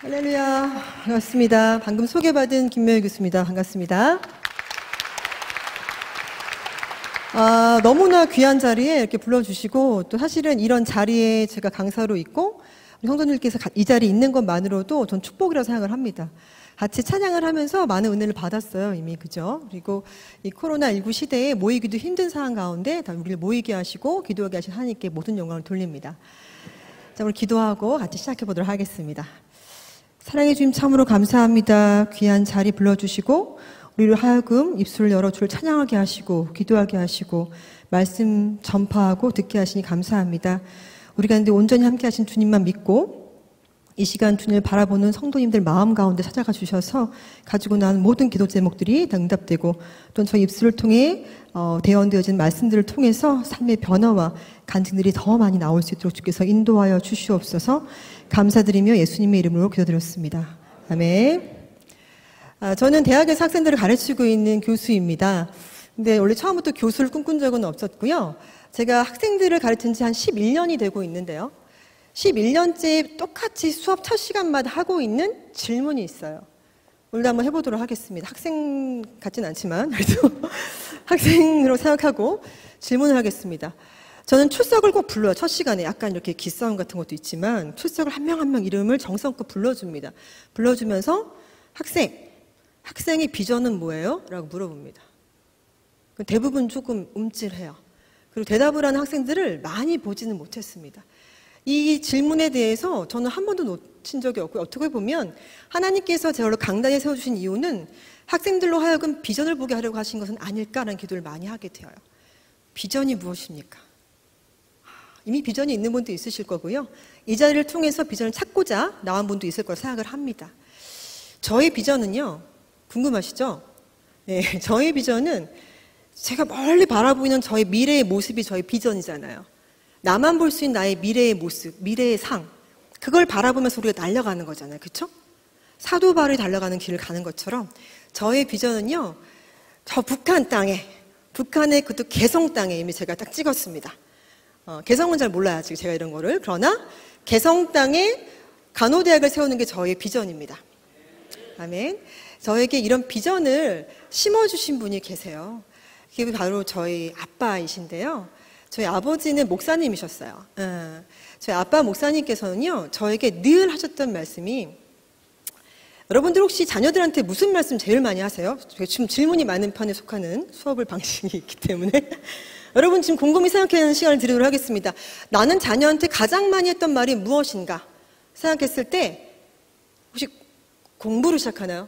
할렐루야. 반갑습니다. 방금 소개받은 김명희 교수입니다. 반갑습니다. 너무나 귀한 자리에 이렇게 불러주시고, 또 사실은 이런 자리에 제가 강사로 있고 우리 성도님께서 이 자리에 있는 것만으로도 전 축복이라고 생각을 합니다. 같이 찬양을 하면서 많은 은혜를 받았어요, 이미. 그죠? 그리고 이 코로나19 시대에 모이기도 힘든 상황 가운데 다 우리를 모이게 하시고 기도하게 하신 하나님께 모든 영광을 돌립니다. 자, 우리 기도하고 같이 시작해 보도록 하겠습니다. 사랑해 주님 참으로 감사합니다. 귀한 자리 불러주시고 우리를 하여금 입술을 열어 주를 찬양하게 하시고 기도하게 하시고 말씀 전파하고 듣게 하시니 감사합니다. 우리 가운데 온전히 함께 하신 주님만 믿고 이 시간 주님을 바라보는 성도님들 마음 가운데 찾아가 주셔서 가지고 나온 모든 기도 제목들이 다 응답되고 또 저희 입술을 통해 대언되어진 말씀들을 통해서 삶의 변화와 간증들이 더 많이 나올 수 있도록 주께서 인도하여 주시옵소서. 감사드리며 예수님의 이름으로 기도드렸습니다. 아멘. 저는 대학에서 학생들을 가르치고 있는 교수입니다. 근데 원래 처음부터 교수를 꿈꾼 적은 없었고요. 제가 학생들을 가르친 지 한 11년이 되고 있는데요. 11년째 똑같이 수업 첫 시간마다 하고 있는 질문이 있어요. 오늘도 한번 해보도록 하겠습니다. 학생 같진 않지만 그래도 학생으로 생각하고 질문을 하겠습니다. 저는 출석을 꼭 불러요. 첫 시간에 약간 이렇게 기싸움 같은 것도 있지만 출석을 한 명 한 명 이름을 정성껏 불러줍니다. 불러주면서 학생의 비전은 뭐예요? 라고 물어봅니다. 대부분 조금 움찔해요. 그리고 대답을 하는 학생들을 많이 보지는 못했습니다. 이 질문에 대해서 저는 한 번도 놓친 적이 없고요. 어떻게 보면 하나님께서 저를 강단에 세워주신 이유는 학생들로 하여금 비전을 보게 하려고 하신 것은 아닐까라는 기도를 많이 하게 되어요. 비전이 무엇입니까? 이미 비전이 있는 분도 있으실 거고요. 이 자리를 통해서 비전을 찾고자 나온 분도 있을 거라 생각을 합니다. 저의 비전은요, 궁금하시죠? 네, 저의 비전은 제가 멀리 바라보이는 저의 미래의 모습이 저의 비전이잖아요. 나만 볼 수 있는 나의 미래의 모습, 미래의 상, 그걸 바라보면서 우리가 달려가는 거잖아요. 그렇죠? 사도바울이 달려가는 길을 가는 것처럼 저의 비전은요, 저 북한 땅에, 북한의 그것도 개성 땅에 이미 제가 딱 찍었습니다. 개성은 잘 몰라요, 아직 제가 이런 거를. 그러나 개성 땅에 간호대학을 세우는 게 저의 비전입니다. 아멘. 저에게 이런 비전을 심어주신 분이 계세요. 그게 바로 저희 아빠이신데요. 저희 아버지는 목사님이셨어요. 저희 아빠 목사님께서는요, 저에게 늘 하셨던 말씀이, 여러분들 혹시 자녀들한테 무슨 말씀 제일 많이 하세요? 지금 질문이 많은 편에 속하는 수업을 방식이 있기 때문에 여러분 지금 곰곰이 생각하는 시간을 드리도록 하겠습니다. 나는 자녀한테 가장 많이 했던 말이 무엇인가 생각했을 때 혹시 공부를 시작하나요?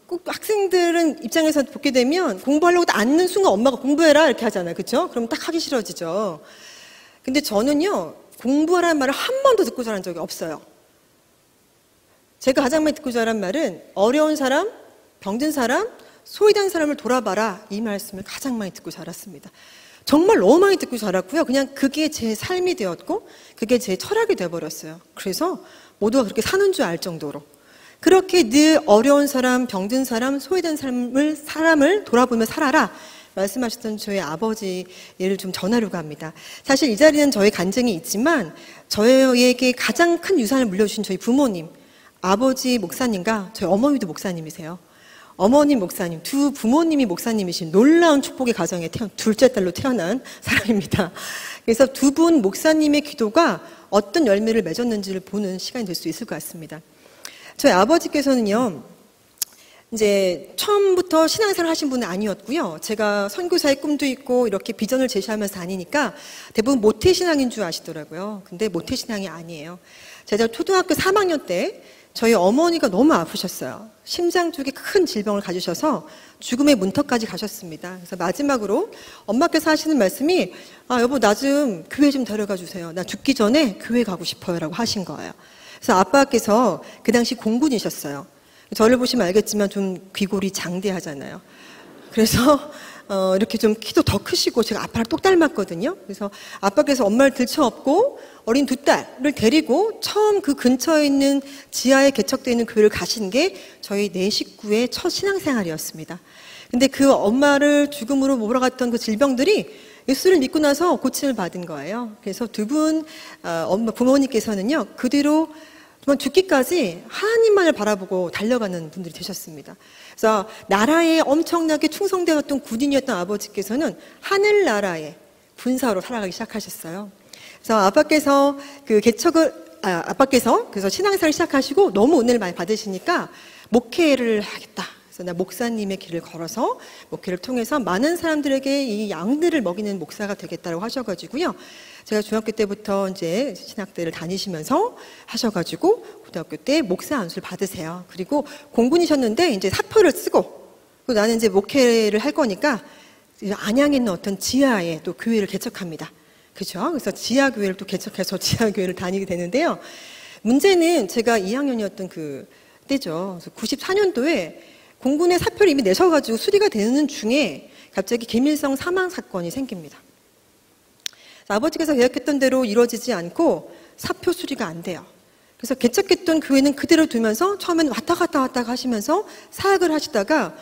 꼭 학생들은 입장에서 보게 되면 공부하려고 딱 앉는 순간 엄마가 공부해라 이렇게 하잖아요. 그렇죠? 그럼 딱 하기 싫어지죠. 근데 저는요, 공부하라는 말을 한 번도 듣고 자란 적이 없어요. 제가 가장 많이 듣고 자란 말은 어려운 사람, 병든 사람, 소외된 사람을 돌아봐라, 이 말씀을 가장 많이 듣고 자랐습니다. 정말 너무 많이 듣고 자랐고요. 그냥 그게 제 삶이 되었고 그게 제 철학이 되어버렸어요. 그래서 모두가 그렇게 사는 줄 알 정도로 그렇게 늘 어려운 사람, 병든 사람, 소외된 사람을 돌아보며 살아라 말씀하셨던 저희 아버지 예를 좀 전하려고 합니다. 사실 이 자리는 저의 간증이 있지만 저에게 가장 큰 유산을 물려주신 저희 부모님, 아버지 목사님과 저희 어머니도 목사님이세요. 어머님 목사님, 두 부모님이 목사님이신 놀라운 축복의 가정에 둘째 딸로 태어난 사람입니다. 그래서 두 분 목사님의 기도가 어떤 열매를 맺었는지를 보는 시간이 될 수 있을 것 같습니다. 저희 아버지께서는요, 이제 처음부터 신앙생활 하신 분은 아니었고요. 제가 선교사의 꿈도 있고 이렇게 비전을 제시하면서 다니니까 대부분 모태신앙인 줄 아시더라고요. 근데 모태신앙이 아니에요. 제가 초등학교 3학년 때 저희 어머니가 너무 아프셨어요. 심장 쪽에 큰 질병을 가지셔서 죽음의 문턱까지 가셨습니다. 그래서 마지막으로 엄마께서 하시는 말씀이, 여보 나 좀 교회 좀 데려가 주세요. 나 죽기 전에 교회 가고 싶어요 라고 하신 거예요. 그래서 아빠께서 그 당시 공군이셨어요. 저를 보시면 알겠지만 좀 귀골이 장대하잖아요. 그래서 이렇게 좀 키도 더 크시고 제가 아빠랑 똑 닮았거든요. 그래서 아빠께서 엄마를 들쳐업고 어린 두 딸을 데리고 처음 그 근처에 있는 지하에 개척되어 있는 교회를 가신 게 저희 네 식구의 첫 신앙생활이었습니다. 근데 그 엄마를 죽음으로 몰아갔던 그 질병들이 예수를 믿고 나서 고침을 받은 거예요. 그래서 두 분 부모님께서는요, 그 뒤로 정말 죽기까지 하나님만을 바라보고 달려가는 분들이 되셨습니다. 그래서 나라에 엄청나게 충성되었던 군인이었던 아버지께서는 하늘나라의 군사로 살아가기 시작하셨어요. 그래서 아빠께서 그래서 신앙생활을 시작하시고 너무 은혜를 많이 받으시니까 목회를 하겠다. 그래서 나 목사님의 길을 걸어서 목회를 통해서 많은 사람들에게 이 양들을 먹이는 목사가 되겠다고 하셔가지고요. 제가 중학교 때부터 이제 신학대를 다니시면서 하셔가지고 고등학교 때 목사 안수를 받으세요. 그리고 공군이셨는데 이제 사표를 쓰고 나는 이제 목회를 할 거니까 안양에 있는 어떤 지하에 또 교회를 개척합니다. 그렇죠? 그래서 지하 교회를 또 개척해서 지하 교회를 다니게 되는데요. 문제는 제가 2학년이었던 그 때죠. 그래서 94년도에 공군의 사표를 이미 내셔가지고 수리가 되는 중에 갑자기 김일성 사망 사건이 생깁니다. 아버지께서 계획했던 대로 이루어지지 않고 사표 수리가 안 돼요. 그래서 개척했던 교회는 그대로 두면서 처음에는 왔다 갔다 하시면서 사역을 하시다가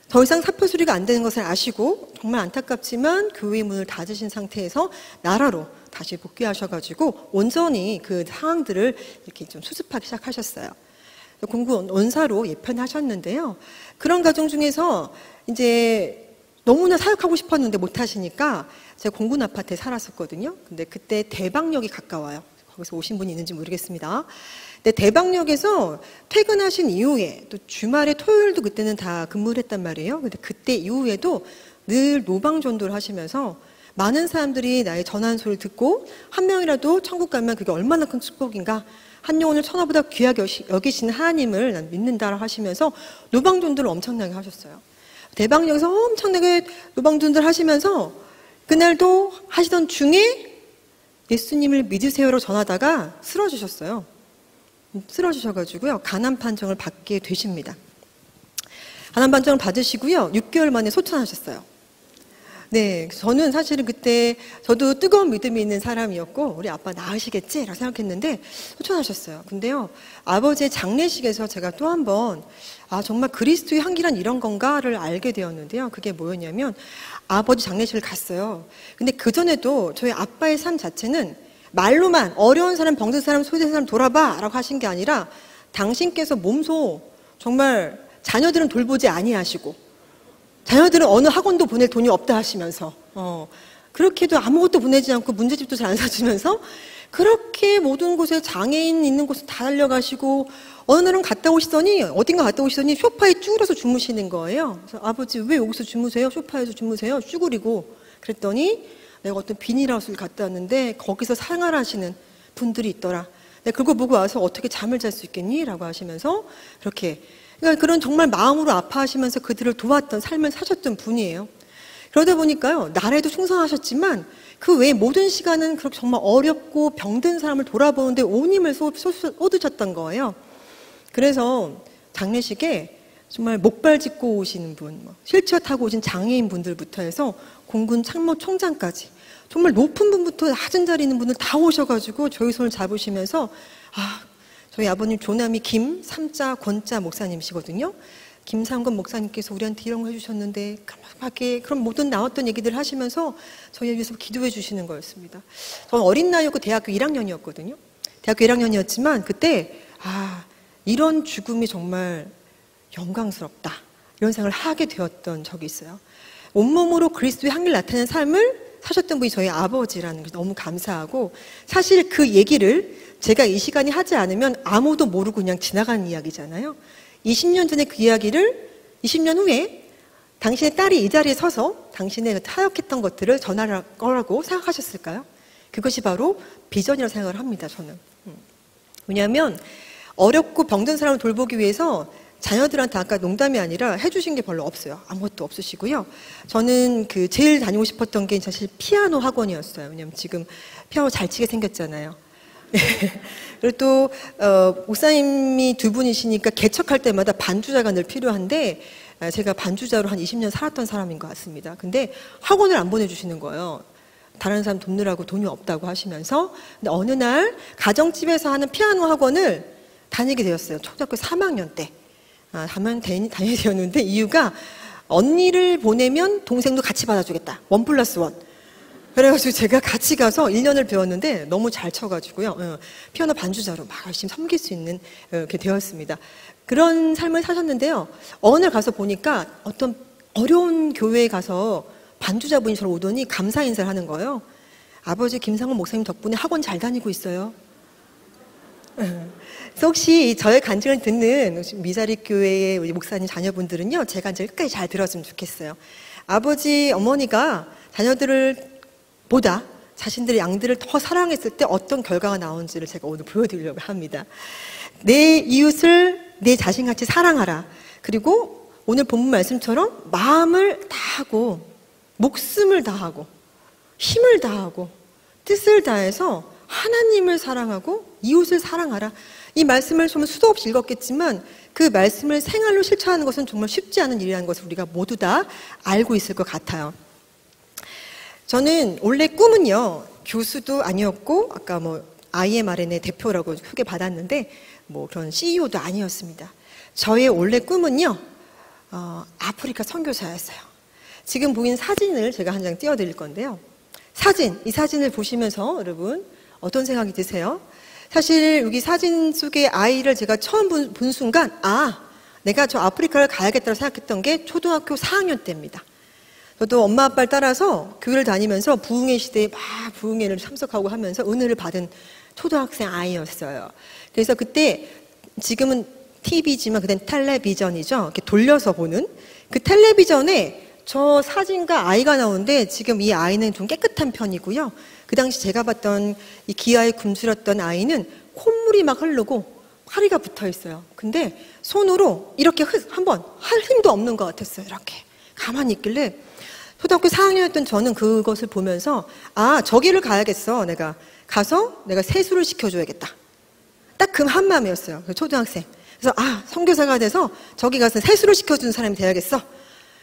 더 이상 사표 수리가 안 되는 것을 아시고 정말 안타깝지만 교회 문을 닫으신 상태에서 나라로 다시 복귀하셔가지고 온전히 그 상황들을 이렇게 좀 수습하기 시작하셨어요. 공군 원사로 예편하셨는데요. 그런 과정 중에서 이제 너무나 사역하고 싶었는데 못 하시니까 제가 공군 아파트에 살았었거든요. 근데 그때 대방역이 가까워요. 거기서 오신 분이 있는지 모르겠습니다. 근데 대방역에서 퇴근하신 이후에 또 주말에 토요일도 그때는 다 근무를 했단 말이에요. 근데 그때 이후에도 늘 노방전도를 하시면서 많은 사람들이 나의 전하는 소리를 듣고 한 명이라도 천국 가면 그게 얼마나 큰 축복인가. 한 영혼을 천하보다 귀하게 여기시는 하나님을 난 믿는다라고 하시면서 노방전도를 엄청나게 하셨어요. 대방역에서 엄청나게 노방전도를 하시면서 그날도 하시던 중에 예수님을 믿으세요로 전하다가 쓰러지셨어요. 쓰러지셔가지고요. 가난 판정을 받게 되십니다. 가난 판정을 받으시고요. 6개월 만에 소천하셨어요. 네, 저는 사실은 그때 저도 뜨거운 믿음이 있는 사람이었고 우리 아빠 나으시겠지라고 생각했는데 소천하셨어요. 근데요, 아버지의 장례식에서 제가 또 한 번 정말 그리스도의 향기란 이런 건가를 알게 되었는데요. 그게 뭐였냐면 아버지 장례식을 갔어요. 근데 그전에도 저희 아빠의 삶 자체는 말로만 어려운 사람, 병든 사람, 소외된 사람 돌아봐 라고 하신 게 아니라 당신께서 몸소 정말 자녀들은 돌보지 아니하시고 자녀들은 어느 학원도 보낼 돈이 없다 하시면서 그렇게도 아무것도 보내지 않고 문제집도 잘 안 사주면서 그렇게 모든 곳에 장애인 있는 곳에 다 달려가시고 어느 날은 어딘가 갔다 오시더니 소파에 쭈그려서 주무시는 거예요. 그래서 아버지 왜 여기서 주무세요? 소파에서 주무세요? 쭈그리고. 그랬더니 내가 어떤 비닐하우스를 갔다 왔는데 거기서 생활하시는 분들이 있더라. 내가 그거 보고 와서 어떻게 잠을 잘 수 있겠니? 라고 하시면서 그렇게 그러니까 그런 정말 마음으로 아파하시면서 그들을 도왔던 삶을 사셨던 분이에요. 그러다 보니까요, 나라에도 충성하셨지만 그 외에 모든 시간은 그렇게 정말 어렵고 병든 사람을 돌아보는데 온 힘을 쏟으셨던 거예요. 그래서 장례식에 정말 목발 짚고 오시는 분, 휠체어 타고 오신 장애인 분들부터 해서 공군 참모총장까지 정말 높은 분부터 낮은 자리 있는 분들 다 오셔가지고 저희 손을 잡으시면서 저희 아버님 조남이 김삼자 권자 목사님이시거든요. 김삼권 목사님께서 우리한테 이런 거 해주셨는데 깜빡하게 그런 모든 나왔던 얘기들 하시면서 저희를 위해서 기도해 주시는 거였습니다. 저는 어린 나이였고 대학교 1학년이었거든요. 대학교 1학년이었지만 그때 이런 죽음이 정말 영광스럽다 이런 생각을 하게 되었던 적이 있어요. 온몸으로 그리스도의 향기를 나타내는 삶을 사셨던 분이 저희 아버지라는 게 너무 감사하고 사실 그 얘기를 제가 이 시간에 하지 않으면 아무도 모르고 그냥 지나가는 이야기잖아요. 20년 전에 그 이야기를 20년 후에 당신의 딸이 이 자리에 서서 당신의 타협했던 것들을 전할 거라고 생각하셨을까요? 그것이 바로 비전이라고 생각을 합니다, 저는. 왜냐하면 어렵고 병든 사람을 돌보기 위해서 자녀들한테 아까 농담이 아니라 해주신 게 별로 없어요. 아무것도 없으시고요. 저는 제일 다니고 싶었던 게 사실 피아노 학원이었어요. 왜냐면 지금 피아노 잘 치게 생겼잖아요. 그리고 또 목사님이 두 분이시니까 개척할 때마다 반주자가 늘 필요한데 제가 반주자로 한 20년 살았던 사람인 것 같습니다. 근데 학원을 안 보내주시는 거예요. 다른 사람 돕느라고 돈이 없다고 하시면서. 근데 어느 날 가정집에서 하는 피아노 학원을 다니게 되었어요. 초등학교 3학년 때. 다니게 되었는데 이유가 언니를 보내면 동생도 같이 받아주겠다. 1+1. 그래가지고 제가 같이 가서 1년을 배웠는데 너무 잘 쳐가지고요. 피아노 반주자로 막 열심히 섬길 수 있는 이렇게 되었습니다. 그런 삶을 사셨는데요. 어느 날 가서 보니까 어떤 어려운 교회에 가서 반주자분이 저를 오더니 감사 인사를 하는 거예요. 아버지 김상훈 목사님 덕분에 학원 잘 다니고 있어요. 그래서 혹시 저의 간증을 듣는 미자립 교회의 우리 목사님 자녀분들은요, 제 간증을 끝까지 잘 들었으면 좋겠어요. 아버지, 어머니가 자녀들을 보다 자신들의 양들을 더 사랑했을 때 어떤 결과가 나오는지를 제가 오늘 보여드리려고 합니다. 내 이웃을 내 자신같이 사랑하라. 그리고 오늘 본문 말씀처럼 마음을 다하고 목숨을 다하고 힘을 다하고 뜻을 다해서 하나님을 사랑하고 이웃을 사랑하라. 이 말씀을 정말 수도 없이 읽었겠지만 그 말씀을 생활로 실천하는 것은 정말 쉽지 않은 일이라는 것을 우리가 모두 다 알고 있을 것 같아요. 저는 원래 꿈은요, 교수도 아니었고 아까 IMRN의 대표라고 소개받았는데 그런 CEO도 아니었습니다. 저의 원래 꿈은요, 아프리카 선교사였어요. 지금 보인 사진을 제가 한 장 띄워드릴 건데요. 이 사진을 보시면서 여러분 어떤 생각이 드세요? 사실 여기 사진 속의 아이를 제가 처음 본 순간 내가 저 아프리카를 가야겠다고 생각했던 게 초등학교 4학년 때입니다. 저도 엄마 아빠를 따라서 교회를 다니면서 부흥회 시대에 막 부흥회를 참석하고 하면서 은혜를 받은 초등학생 아이였어요. 그래서 그때 지금은 TV지만 그땐 텔레비전이죠. 이렇게 돌려서 보는 그 텔레비전에 저 사진과 아이가 나오는데 지금 이 아이는 좀 깨끗한 편이고요. 그 당시 제가 봤던 이 기아에 굶주렸던 아이는 콧물이 막 흐르고 파리가 붙어 있어요. 근데 손으로 이렇게 한번 할 힘도 없는 것 같았어요. 이렇게 가만히 있길래 초등학교 4학년이었던 저는 그것을 보면서 저기를 가야겠어. 내가 가서 내가 세수를 시켜줘야겠다. 딱 그 한마음이었어요. 그 초등학생. 그래서 선교사가 돼서 저기 가서 세수를 시켜주는 사람이 돼야겠어.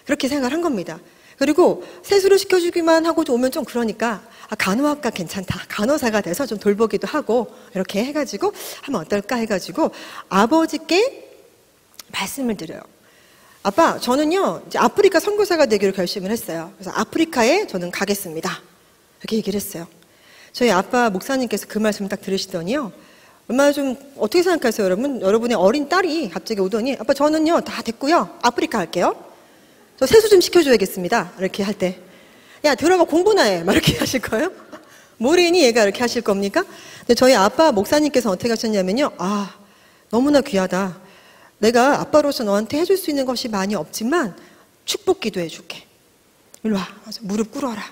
그렇게 생각을 한 겁니다. 그리고 세수를 시켜주기만 하고 오면 좀 그러니까 간호학과 괜찮다. 간호사가 돼서 좀 돌보기도 하고 이렇게 해가지고 하면 어떨까 해가지고 아버지께 말씀을 드려요. 아빠, 저는요 이제 아프리카 선교사가 되기로 결심을 했어요. 그래서 아프리카에 저는 가겠습니다. 이렇게 얘기를 했어요. 저희 아빠 목사님께서 그 말씀을 딱 들으시더니요, 얼마나 좀 어떻게 생각하세요, 여러분? 여러분의 어린 딸이 갑자기 오더니 아빠, 저는요 다 됐고요, 아프리카 갈게요. 저 세수 좀 시켜줘야겠습니다. 이렇게 할 때, 야 들어가 공부나 해. 막 이렇게 하실 거예요? 모르니 얘가 이렇게 하실 겁니까? 근데 저희 아빠 목사님께서 어떻게 하셨냐면요, 너무나 귀하다. 내가 아빠로서 너한테 해줄 수 있는 것이 많이 없지만 축복 기도해 줄게. 일로 와. 무릎 꿇어라.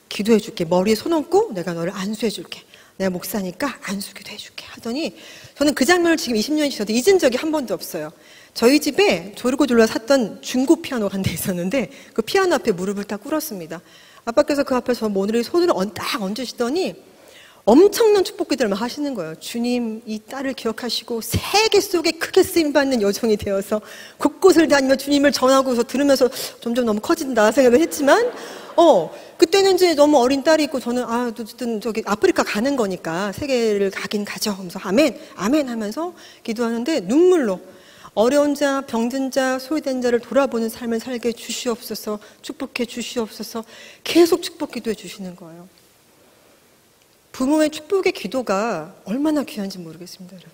기도해 줄게. 머리에 손 얹고 내가 너를 안수해 줄게. 내가 목사니까 안수 기도해 줄게. 하더니 저는 그 장면을 지금 20년이 지나도 잊은 적이 한 번도 없어요. 저희 집에 조르고 졸라 샀던 중고 피아노가 한 대 있었는데 그 피아노 앞에 무릎을 딱 꿇었습니다. 아빠께서 그 앞에서 모늘에 손을 딱 얹으시더니 엄청난 축복 기도를 하시는 거예요. 주님, 이 딸을 기억하시고 세계 속에 크게 쓰임받는 여종이 되어서 곳곳을 다니며 주님을 전하고서 들으면서 점점 너무 커진다 생각을 했지만 그때는 이제 너무 어린 딸이 있고 저는 어쨌든 저기 아프리카 가는 거니까 세계를 가긴 가죠. 하면서 아멘, 아멘 하면서 기도하는데 눈물로 어려운 자, 병든 자, 소외된 자를 돌아보는 삶을 살게 주시옵소서, 축복해 주시옵소서 계속 축복 기도해 주시는 거예요. 부모의 축복의 기도가 얼마나 귀한지 모르겠습니다, 여러분.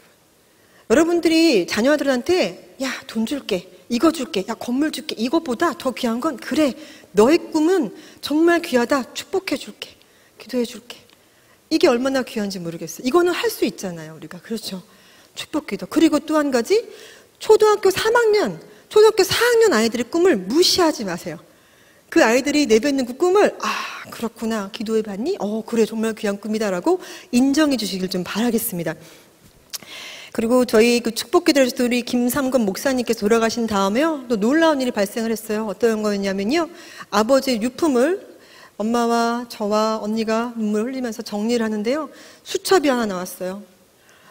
여러분들이 자녀들한테 야, 돈 줄게, 이거 줄게, 야, 건물 줄게, 이거보다 더 귀한 건 그래, 너의 꿈은 정말 귀하다, 축복해 줄게, 기도해 줄게. 이게 얼마나 귀한지 모르겠어요. 이거는 할 수 있잖아요, 우리가. 그렇죠? 축복 기도. 그리고 또 한 가지, 초등학교 3학년, 초등학교 4학년 아이들의 꿈을 무시하지 마세요. 그 아이들이 내뱉는 그 꿈을 그렇구나, 기도해 봤니? 그래, 정말 귀한 꿈이다라고 인정해 주시길 좀 바라겠습니다. 그리고 저희 그 축복기도에서 우리 김삼건 목사님께서 돌아가신 다음에요, 또 놀라운 일이 발생을 했어요. 어떤 거였냐면요, 아버지의 유품을 엄마와 저와 언니가 눈물 흘리면서 정리를 하는데요, 수첩이 하나 나왔어요.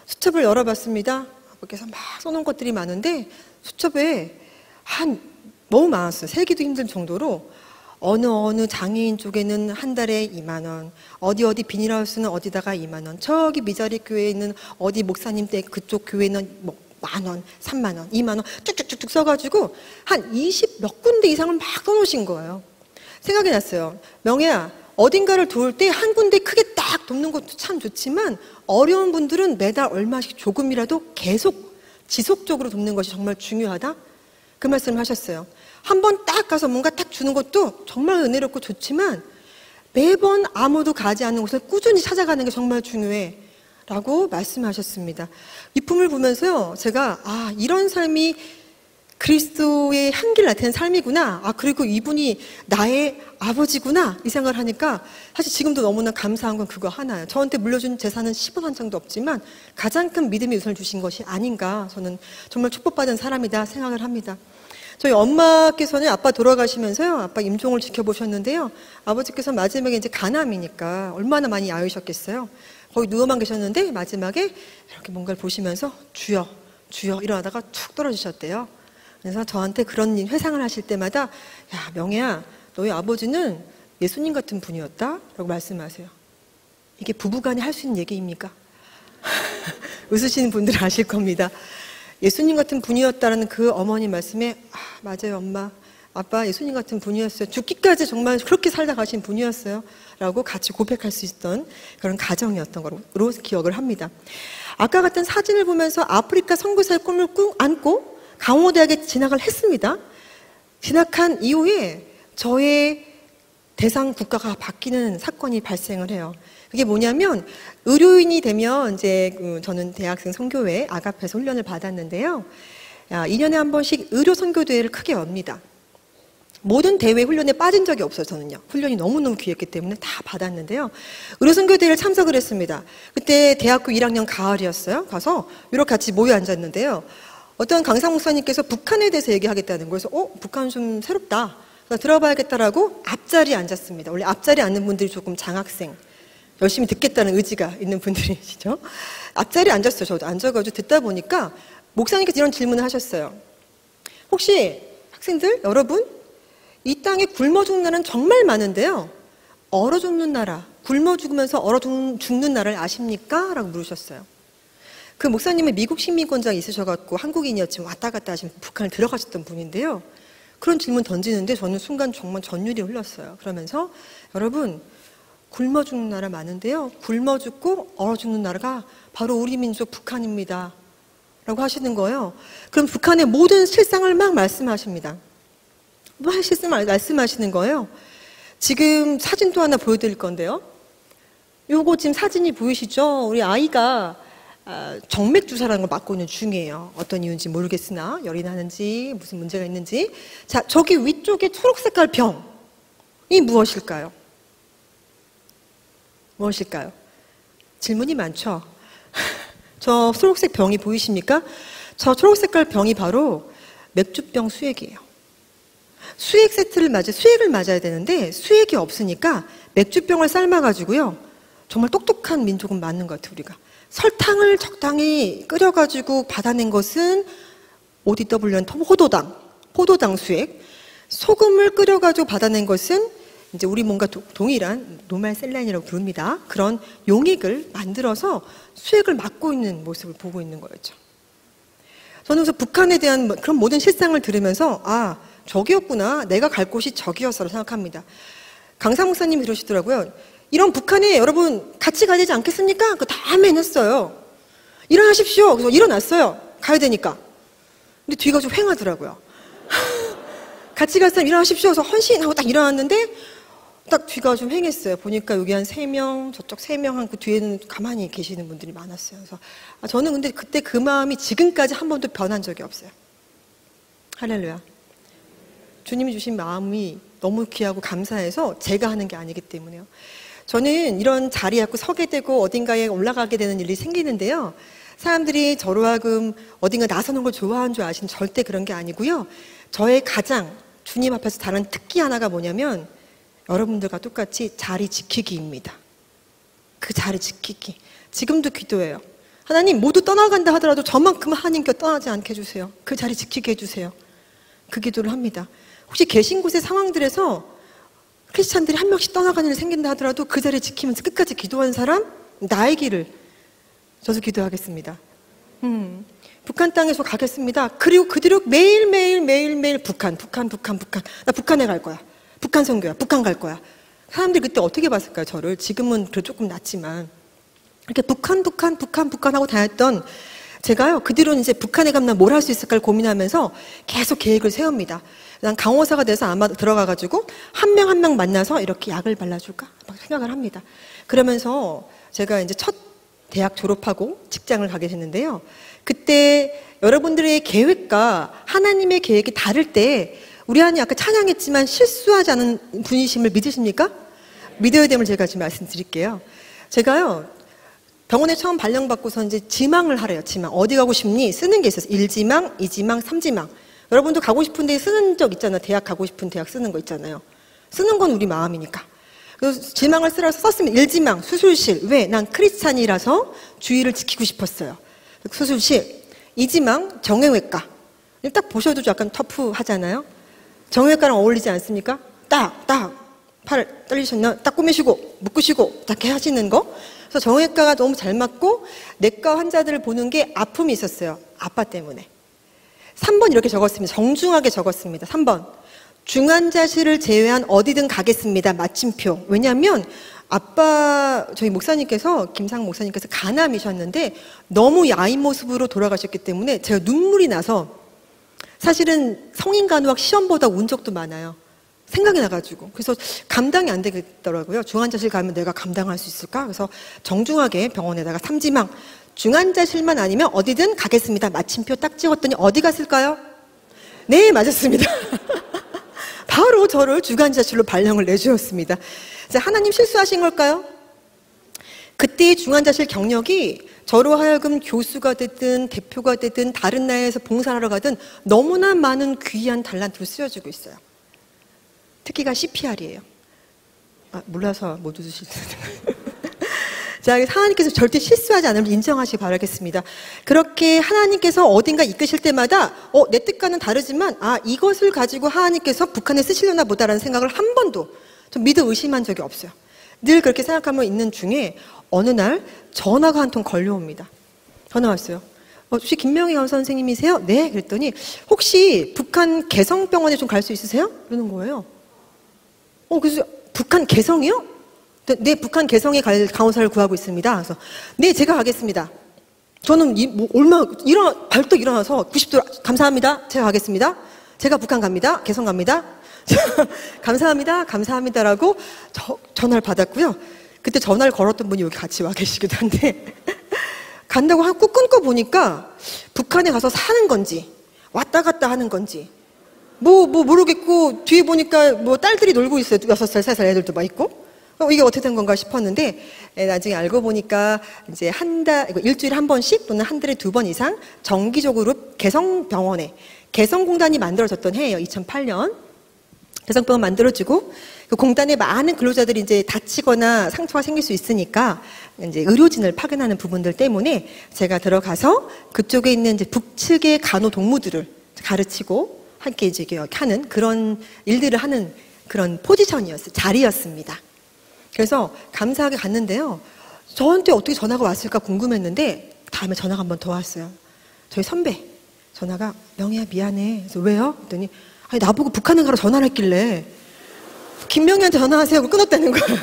수첩을 열어봤습니다. 아버지께서 막 써놓은 것들이 많은데 수첩에 너무 많았어요. 세기도 힘들 정도로 어느 장애인 쪽에는 한 달에 2만 원, 어디 비닐하우스는 어디다가 2만 원, 저기 미자리 교회에 있는 어디 목사님 댁 그쪽 교회는 뭐 10,000원, 30,000원, 2만 원 쭉쭉쭉쭉 써가지고 한 20 몇 군데 이상을 막 써놓으신 거예요. 생각이 났어요. 명혜야, 어딘가를 도울 때 한 군데 크게 딱 돕는 것도 참 좋지만 어려운 분들은 매달 얼마씩 조금이라도 계속 지속적으로 돕는 것이 정말 중요하다. 그 말씀을 하셨어요. 한 번 딱 가서 뭔가 딱 주는 것도 정말 은혜롭고 좋지만 매번 아무도 가지 않는 곳을 꾸준히 찾아가는 게 정말 중요해 라고 말씀하셨습니다. 이 품을 보면서요, 제가 이런 삶이 그리스도의 향기를 나타내는 삶이구나. 그리고 이분이 나의 아버지구나. 이 생각을 하니까 사실 지금도 너무나 감사한 건 그거 하나예요. 저한테 물려준 재산은 10원 한 장도 없지만 가장 큰 믿음의 우선을 주신 것이 아닌가. 저는 정말 축복받은 사람이다 생각을 합니다. 저희 엄마께서는 아빠 돌아가시면서요, 아빠 임종을 지켜보셨는데요, 아버지께서 마지막에 이제 간암이니까 얼마나 많이 야위셨겠어요. 거기 누워만 계셨는데 마지막에 이렇게 뭔가를 보시면서 주여, 주여 일어나다가 툭 떨어지셨대요. 그래서 저한테 그런 회상을 하실 때마다 야, 명혜야, 너희 아버지는 예수님 같은 분이었다? 라고 말씀하세요. 이게 부부간에 할 수 있는 얘기입니까? 웃으시는 분들 아실 겁니다. 예수님 같은 분이었다라는 그 어머니 말씀에 맞아요 엄마, 아빠 예수님 같은 분이었어요. 죽기까지 정말 그렇게 살다 가신 분이었어요 라고 같이 고백할 수 있었던 그런 가정이었던 거로 기억을 합니다. 아까 같은 사진을 보면서 아프리카 선교사의 꿈을 안고 강호대학에 진학을 했습니다. 진학한 이후에 저의 대상 국가가 바뀌는 사건이 발생을 해요. 그게 뭐냐면 의료인이 되면 이제 저는 대학생 선교회 아가페에서 훈련을 받았는데요. 2년에 한 번씩 의료 선교대회를 크게 엽니다. 모든 대회 훈련에 빠진 적이 없어요. 저는요. 훈련이 너무너무 귀했기 때문에 다 받았는데요. 의료 선교대회를 참석을 했습니다. 그때 대학교 1학년 가을이었어요. 가서 이렇게 같이 모여 앉았는데요. 어떤 강사 목사님께서 북한에 대해서 얘기하겠다는 거예요. 그래서 북한 좀 새롭다. 들어봐야겠다라고 앞자리에 앉았습니다. 원래 앞자리에 앉는 분들이 조금 장학생, 열심히 듣겠다는 의지가 있는 분들이시죠. 앞자리에 앉았어요. 저도 앉아가지고 듣다 보니까 목사님께서 이런 질문을 하셨어요. 혹시 학생들, 여러분, 이 땅에 굶어 죽는 나라는 정말 많은데요, 얼어 죽는 나라, 굶어 죽으면서 얼어 죽는 나라를 아십니까? 라고 물으셨어요. 그 목사님은 미국 식민권자가 있으셔갖고 한국인이었지만 왔다 갔다 하시면 북한을 들어가셨던 분인데요. 그런 질문 던지는데 저는 순간 정말 전율이 흘렀어요. 그러면서 여러분, 굶어 죽는 나라 많은데요, 굶어 죽고 얼어 죽는 나라가 바로 우리 민족 북한입니다 라고 하시는 거예요. 그럼 북한의 모든 실상을 막 말씀하십니다. 말씀하시는 거예요. 지금 사진도 하나 보여드릴 건데요, 요거 지금 사진이 보이시죠? 우리 아이가 정맥 주사라는 걸 맞고 있는 중이에요. 어떤 이유인지 모르겠으나 열이 나는지 무슨 문제가 있는지. 자, 저기 위쪽에 초록 색깔 병이 무엇일까요? 무엇일까요? 질문이 많죠. 저 초록색 병이 보이십니까? 저 초록 색깔 병이 바로 맥주병 수액이에요. 수액을 맞아야 되는데 수액이 없으니까 맥주병을 삶아가지고요, 정말 똑똑한 민족은 맞는 것 같아요. 우리가 설탕을 적당히 끓여가지고 받아낸 것은 ODW는 포도당 수액, 소금을 끓여가지고 받아낸 것은 이제 우리 뭔가 동일한 노말셀란이라고 부릅니다. 그런 용액을 만들어서 수액을 맡고 있는 모습을 보고 있는 거였죠. 저는 그래서 북한에 대한 그런 모든 실상을 들으면서 저기였구나, 내가 갈 곳이 저기였어라고 생각합니다. 강사 목사님이 그러시더라고요. 이런 북한에 여러분 같이 가야 되지 않겠습니까? 그거 다 아멘했어요. 일어나십시오. 그래서 일어났어요. 가야 되니까. 근데 뒤가 좀 휑하더라고요. 같이 갈 사람 일어나십시오. 그래서 헌신하고 딱 일어났는데 딱 뒤가 좀 휑했어요. 보니까 여기 한 3명, 저쪽 3명 한 그 뒤에는 가만히 계시는 분들이 많았어요. 그래서 저는 근데 그때 그 마음이 지금까지 한 번도 변한 적이 없어요. 할렐루야. 주님이 주신 마음이 너무 귀하고 감사해서 제가 하는 게 아니기 때문에요. 저는 이런 자리에 자꾸 서게 되고 어딘가에 올라가게 되는 일이 생기는데요, 사람들이 저로 하여금 어딘가 나서는 걸 좋아하는 줄 아시는, 절대 그런 게 아니고요. 저의 가장 주님 앞에서 다른 특기 하나가 뭐냐면 여러분들과 똑같이 자리 지키기입니다. 그 자리 지키기. 지금도 기도해요. 하나님, 모두 떠나간다 하더라도 저만큼은 하나님께 떠나지 않게 해주세요. 그 자리 지키게 해주세요. 그 기도를 합니다. 혹시 계신 곳의 상황들에서 크리스찬들이 한 명씩 떠나가는 일이 생긴다 하더라도 그 자리에 지키면서 끝까지 기도한 사람, 나의 길을 저도 기도하겠습니다. 북한 땅에서 가겠습니다. 그리고 그 뒤로 매일매일 북한. 나 북한에 갈 거야. 북한 선교야. 북한 갈 거야. 사람들이 그때 어떻게 봤을까요, 저를? 지금은 그래도 조금 낫지만. 이렇게 북한 하고 다녔던 제가요, 그 뒤로는 이제 북한에 가면 뭘 할 수 있을까를 고민하면서 계속 계획을 세웁니다. 난 강호사가 돼서 아마 들어가가지고 한 명 한 명 만나서 이렇게 약을 발라줄까? 막 생각을 합니다. 그러면서 제가 이제 첫 대학 졸업하고 직장을 가게 됐는데요. 그때 여러분들의 계획과 하나님의 계획이 다를 때 우리 안에 아까 찬양했지만 실수하지 않은 분이심을 믿으십니까? 믿어야 됨을 제가 지금 말씀드릴게요. 제가요, 병원에 처음 발령받고서 이제 지망을 하래요. 지망. 어디 가고 싶니? 쓰는 게 있었어요. 1지망, 2지망, 3지망. 여러분도 가고 싶은 데 쓰는 적 있잖아요. 대학 가고 싶은 대학 쓰는 거 있잖아요. 쓰는 건 우리 마음이니까. 그래서 지망을 쓰라서 썼으면 1지망, 수술실. 왜? 난 크리스찬이라서 주의를 지키고 싶었어요. 수술실. 2지망, 정형외과. 딱 보셔도 약간 터프하잖아요. 정형외과랑 어울리지 않습니까? 팔 떨리셨나? 딱 꾸미시고, 묶으시고, 딱 이렇게 하시는 거. 그래서 정형외과가 너무 잘 맞고, 내과 환자들을 보는 게 아픔이 있었어요. 아빠 때문에. 3번 이렇게 적었습니다. 정중하게 적었습니다. 3번. 중환자실을 제외한 어디든 가겠습니다. 마침표. 왜냐하면 아빠, 저희 목사님께서, 김상 목사님께서 간암이셨는데 너무 야인 모습으로 돌아가셨기 때문에 제가 눈물이 나서 사실은 성인간호학 시험보다 운 적도 많아요. 생각이 나가지고. 그래서 감당이 안 되겠더라고요. 중환자실 가면 내가 감당할 수 있을까? 그래서 정중하게 병원에다가 3지망. 중환자실만 아니면 어디든 가겠습니다. 마침표 딱 찍었더니 어디 갔을까요? 네, 맞았습니다. 바로 저를 중환자실로 발령을 내주었습니다. 자, 하나님 실수하신 걸까요? 그때의 중환자실 경력이 저로 하여금 교수가 됐든 대표가 됐든 다른 나라에서 봉사하러 가든 너무나 많은 귀한 달란트로 쓰여지고 있어요. 특기가 CPR이에요. 몰라서 못 웃으실 텐데. 자, 하나님께서 절대 실수하지 않으면 인정하시기 바라겠습니다. 그렇게 하나님께서 어딘가 이끄실 때마다 내 뜻과는 다르지만 이것을 가지고 하나님께서 북한에 쓰시려나 보다라는 생각을 한 번도 좀 믿어 의심한 적이 없어요. 늘 그렇게 생각하며 있는 중에 어느 날 전화가 한 통 걸려옵니다. 전화 왔어요. 혹시 김명희 간호사 선생님이세요? 네. 그랬더니 혹시 북한 개성병원에 좀 갈 수 있으세요? 그러는 거예요. 그래서 북한 개성이요? 네, 북한 개성에 갈 간호사를 구하고 있습니다. 그래서 네, 제가 가겠습니다. 저는 벌떡 일어나서 90도 감사합니다. 제가 가겠습니다. 제가 북한 갑니다. 개성 갑니다. 감사합니다라고 전화를 받았고요. 그때 전화를 걸었던 분이 여기 같이 와 계시기도 한데 간다고 하고 끊고 보니까 북한에 가서 사는 건지 왔다 갔다 하는 건지 모르겠고 뒤에 보니까 딸들이 놀고 있어요. 6살, 3살 애들도 막 있고. 이게 어떻게 된 건가 싶었는데 나중에 알고 보니까 이제 일주일에 한 번씩 또는 한 달에 2번 이상 정기적으로 개성병원에 개성공단이 만들어졌던 해예요. 2008년 개성병원 만들어지고 그 공단에 많은 근로자들이 이제 다치거나 상처가 생길 수 있으니까 이제 의료진을 파견하는 부분들 때문에 제가 들어가서 그쪽에 있는 이제 북측의 간호동무들을 가르치고 함께 이제 하는 그런 일들을 하는 그런 자리였습니다. 그래서 감사하게 갔는데요. 저한테 어떻게 전화가 왔을까 궁금했는데 다음에 전화가 한 번 더 왔어요. 저희 선배 전화가 명희야 미안해. 그래서 왜요? 그랬더니 나보고 북한에 가러 전화를 했길래 김명희한테 전화하세요 하고 끊었다는 거예요.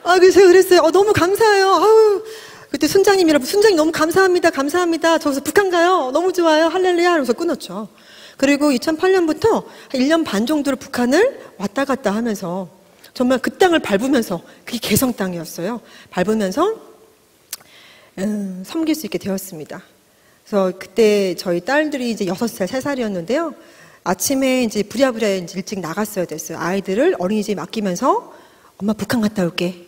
그래서 제가 그랬어요. 너무 감사해요. 그때 순장님이라고 순장님 너무 감사합니다. 저 북한 가요. 너무 좋아요. 할렐루야. 그래서 끊었죠. 그리고 2008년부터 한 1년 반 정도를 북한을 왔다 갔다 하면서 정말 그 땅을 밟으면서 그게 개성 땅이었어요. 밟으면서 섬길 수 있게 되었습니다. 그래서 그때 저희 딸들이 이제 6살, 3살이었는데요. 아침에 이제 부랴부랴 이제 일찍 나갔어야 됐어요. 아이들을 어린이집에 맡기면서 엄마 북한 갔다 올게.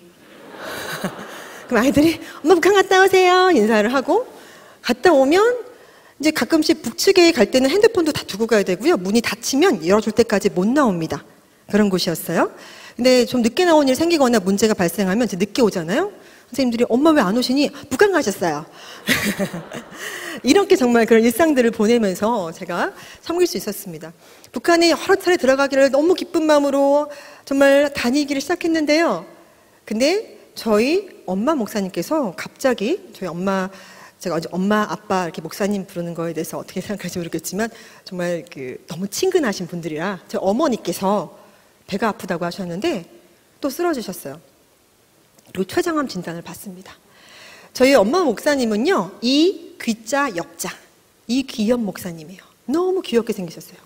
그럼 아이들이 엄마 북한 갔다 오세요. 인사를 하고 갔다 오면 이제 가끔씩 북측에 갈 때는 핸드폰도 다 두고 가야 되고요. 문이 닫히면 열어줄 때까지 못 나옵니다. 그런 곳이었어요. 근데 좀 늦게 나온 일 생기거나 문제가 발생하면 이제 늦게 오잖아요. 선생님들이 엄마 왜 안 오시니? 북한 가셨어요. 이렇게 정말 그런 일상들을 보내면서 제가 섬길 수 있었습니다. 북한에 여러 차례 들어가기를 너무 기쁜 마음으로 정말 다니기를 시작했는데요. 근데 저희 엄마 목사님께서 갑자기 제가 엄마, 아빠 이렇게 목사님 부르는 거에 대해서 어떻게 생각할지 모르겠지만 정말 너무 친근하신 분들이라 저희 어머니께서 배가 아프다고 하셨는데 또 쓰러지셨어요. 그리고 췌장암 진단을 받습니다. 저희 엄마 목사님은요, 이귀자 역자, 이귀연 목사님이에요. 너무 귀엽게 생기셨어요.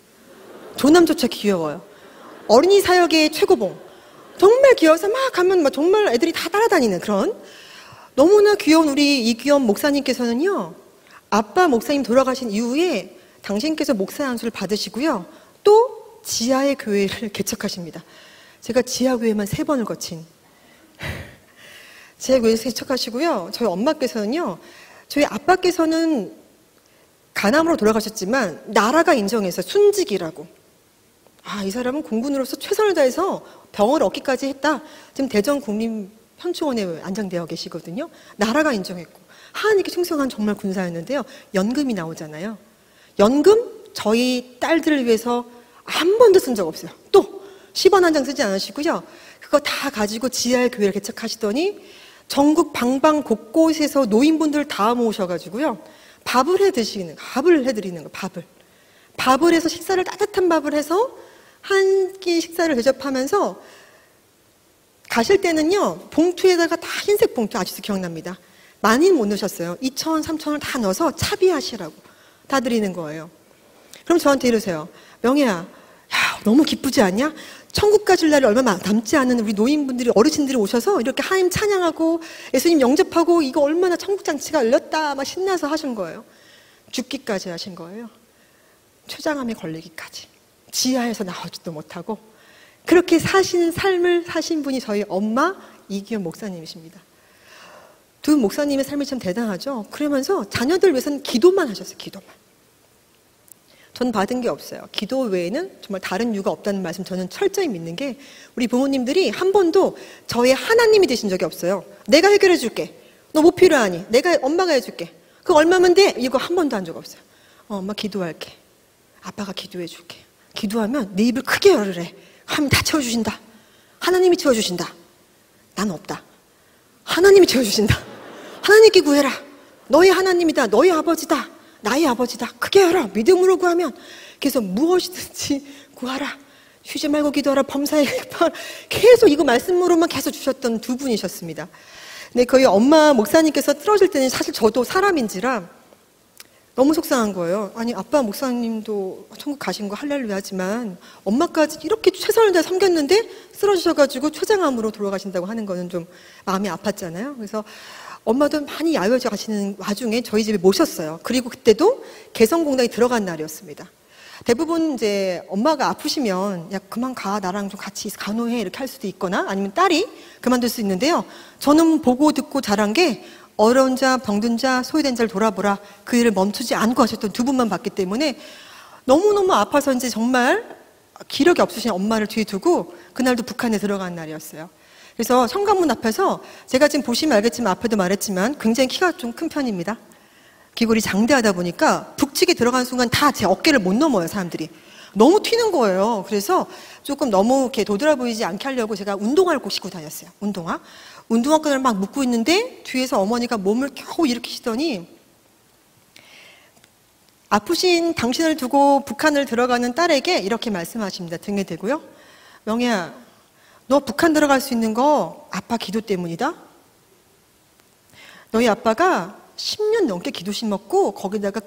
조남조차 귀여워요. 어린이 사역의 최고봉. 정말 귀여워서 막 가면 막 정말 애들이 다 따라다니는 그런 너무나 귀여운 우리 이귀연 목사님께서는요, 아빠 목사님 돌아가신 이후에 당신께서 목사 안수를 받으시고요, 또 지하의 교회를 개척하십니다. 제가 지하교회만 3번을 거친 지하교회에서 개척하시고요, 저희 엄마께서는요, 저희 아빠께서는 간암으로 돌아가셨지만 나라가 인정해서 순직이라고, 이 사람은 공군으로서 최선을 다해서 병을 얻기까지 했다. 지금 대전국립현충원에 안장되어 계시거든요. 나라가 인정했고 하나님께 충성한 정말 군사였는데요, 연금이 나오잖아요. 연금 저희 딸들을 위해서 한 번도 쓴 적 없어요. 또 10원 한 장 쓰지 않으시고요, 그거 다 가지고 지하의 교회를 개척하시더니 전국 방방 곳곳에서 노인분들 다 모으셔가지고요, 밥을 해드리는 거, 밥을 해서 식사를, 따뜻한 밥을 해서 한 끼 식사를 대접하면서 가실 때는요, 봉투에다가 다 흰색 봉투, 아직도 기억납니다. 많이는 못 넣으셨어요. 2,000원, 3,000원을 다 넣어서 차비하시라고 다 드리는 거예요. 그럼 저한테 이러세요. 명혜야, 야, 너무 기쁘지 않냐? 천국 가실 날이 얼마 남지 않은 우리 노인분들이, 어르신들이 오셔서 이렇게 하나님 찬양하고 예수님 영접하고 이거 얼마나 천국 잔치가 열렸다 막 신나서 하신 거예요. 죽기까지 하신 거예요. 췌장암에 걸리기까지. 지하에서 나오지도 못하고 그렇게 사신 삶을 사신 분이 저희 엄마 이귀연 목사님이십니다. 두 목사님의 삶이 참 대단하죠. 그러면서 자녀들 위해서는 기도만 하셨어요. 기도만. 전 받은 게 없어요. 기도 외에는 정말 다른 이유가 없다는 말씀 저는 철저히 믿는 게, 우리 부모님들이 한 번도 저의 하나님이 되신 적이 없어요. 내가 해결해 줄게. 너 뭐 필요하니? 엄마가 해줄게. 그거 얼마면 돼? 이거 한 번도 한 적 없어요. 엄마 기도할게. 아빠가 기도해 줄게. 기도하면 내 입을 크게 열으래. 하면 다 채워주신다. 하나님이 채워주신다. 난 없다. 하나님이 채워주신다. 하나님께 구해라. 너희 하나님이다. 너희 아버지다. 나의 아버지다. 크게 열어. 믿음으로 구하면. 그래서 무엇이든지 구하라. 쉬지 말고 기도하라. 범사에 계속 이거 말씀으로만 계속 주셨던 두 분이셨습니다. 근데 거의 엄마 목사님께서 쓰러질 때는 사실 저도 사람인지라 너무 속상한 거예요. 아니, 아빠 목사님도 천국 가신 거 할렐루야 하지만 엄마까지 이렇게 최선을 다해 섬겼는데 쓰러지셔가지고 췌장암으로 돌아가신다고 하는 거는 좀 마음이 아팠잖아요. 그래서 엄마도 많이 야유져 가시는 와중에 저희 집에 모셨어요. 그리고 그때도 개성공단에 들어간 날이었습니다. 대부분 이제 엄마가 아프시면 야, 그만 가, 나랑 좀 같이 간호해, 이렇게 할 수도 있거나 아니면 딸이 그만둘 수 있는데요. 저는 보고 듣고 자란 게 어려운 자, 병든 자, 소외된 자를 돌아보라, 그 일을 멈추지 않고 하셨던 두 분만 봤기 때문에 너무너무 아파서인지 정말 기력이 없으신 엄마를 뒤에 두고 그날도 북한에 들어간 날이었어요. 그래서 현관문 앞에서, 제가 지금 보시면 알겠지만 앞에도 말했지만 굉장히 키가 좀 큰 편입니다. 기골이 장대하다 보니까 북측에 들어가는 순간 다 제 어깨를 못 넘어요, 사람들이. 너무 튀는 거예요. 그래서 조금 너무 이렇게 도드라 보이지 않게 하려고 제가 운동화를 꼭 신고 다녔어요. 운동화끈을 막 묶고 있는데 뒤에서 어머니가 몸을 겨우 일으키시더니 아프신 당신을 두고 북한을 들어가는 딸에게 이렇게 말씀하십니다. 등에 대고요. 명혜야, 너 북한 들어갈 수 있는 거 아빠 기도 때문이다. 너희 아빠가 10년 넘게 기도 심었고 거기다가